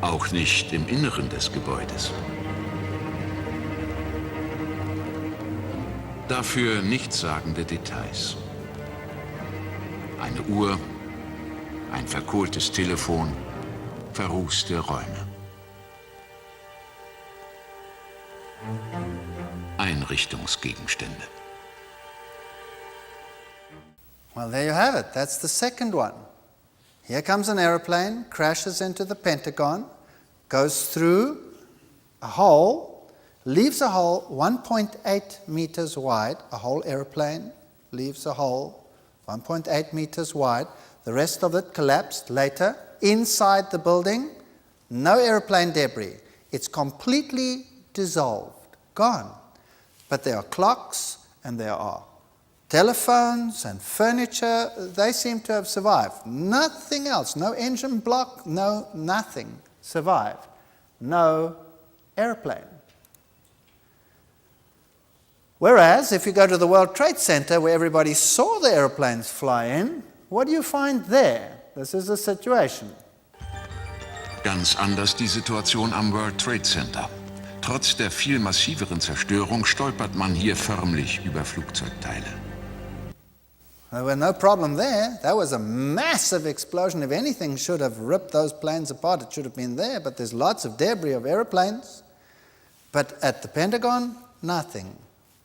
[SPEAKER 15] Auch nicht im Inneren des Gebäudes. Dafür nichtssagende Details. Eine Uhr, ein verkohltes Telefon, verrußte Räume. Einrichtungsgegenstände.
[SPEAKER 1] Well, there you have it. That's the second one. Here comes an airplane, crashes into the Pentagon, goes through a hole, leaves a hole 1.8 meters wide. A whole airplane leaves a hole 1.8 meters wide. The rest of it collapsed later. Inside the building, no airplane debris. It's completely dissolved, gone. But there are clocks and there are telephones and furniture. They seem to have survived. Nothing else, no engine block, no nothing survived. No airplane. Whereas, if you go to the World Trade Center, where everybody saw the airplanes fly in, what do you find there? This is the situation.
[SPEAKER 15] Ganz anders die Situation am World Trade Center. Trotz der viel massiveren Zerstörung stolpert man hier förmlich über Flugzeugteile.
[SPEAKER 1] There was no problem there. That was a massive explosion. If anything should have ripped those planes apart, it should have been there. But there's lots of debris of airplanes. But at the Pentagon, nothing.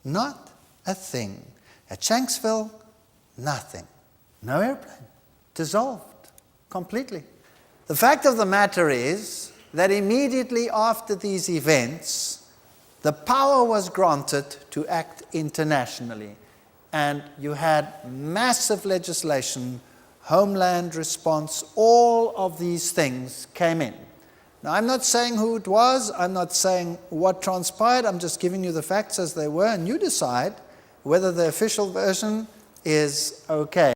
[SPEAKER 1] Not a thing. At Shanksville, nothing. No airplane. Dissolved completely. The fact of the matter is that immediately after these events, the power was granted to act internationally. And you had massive legislation, homeland response, all of these things came in. Now, I'm not saying who it was, I'm not saying what transpired, I'm just giving you the facts as they were, and you decide whether the official version is okay.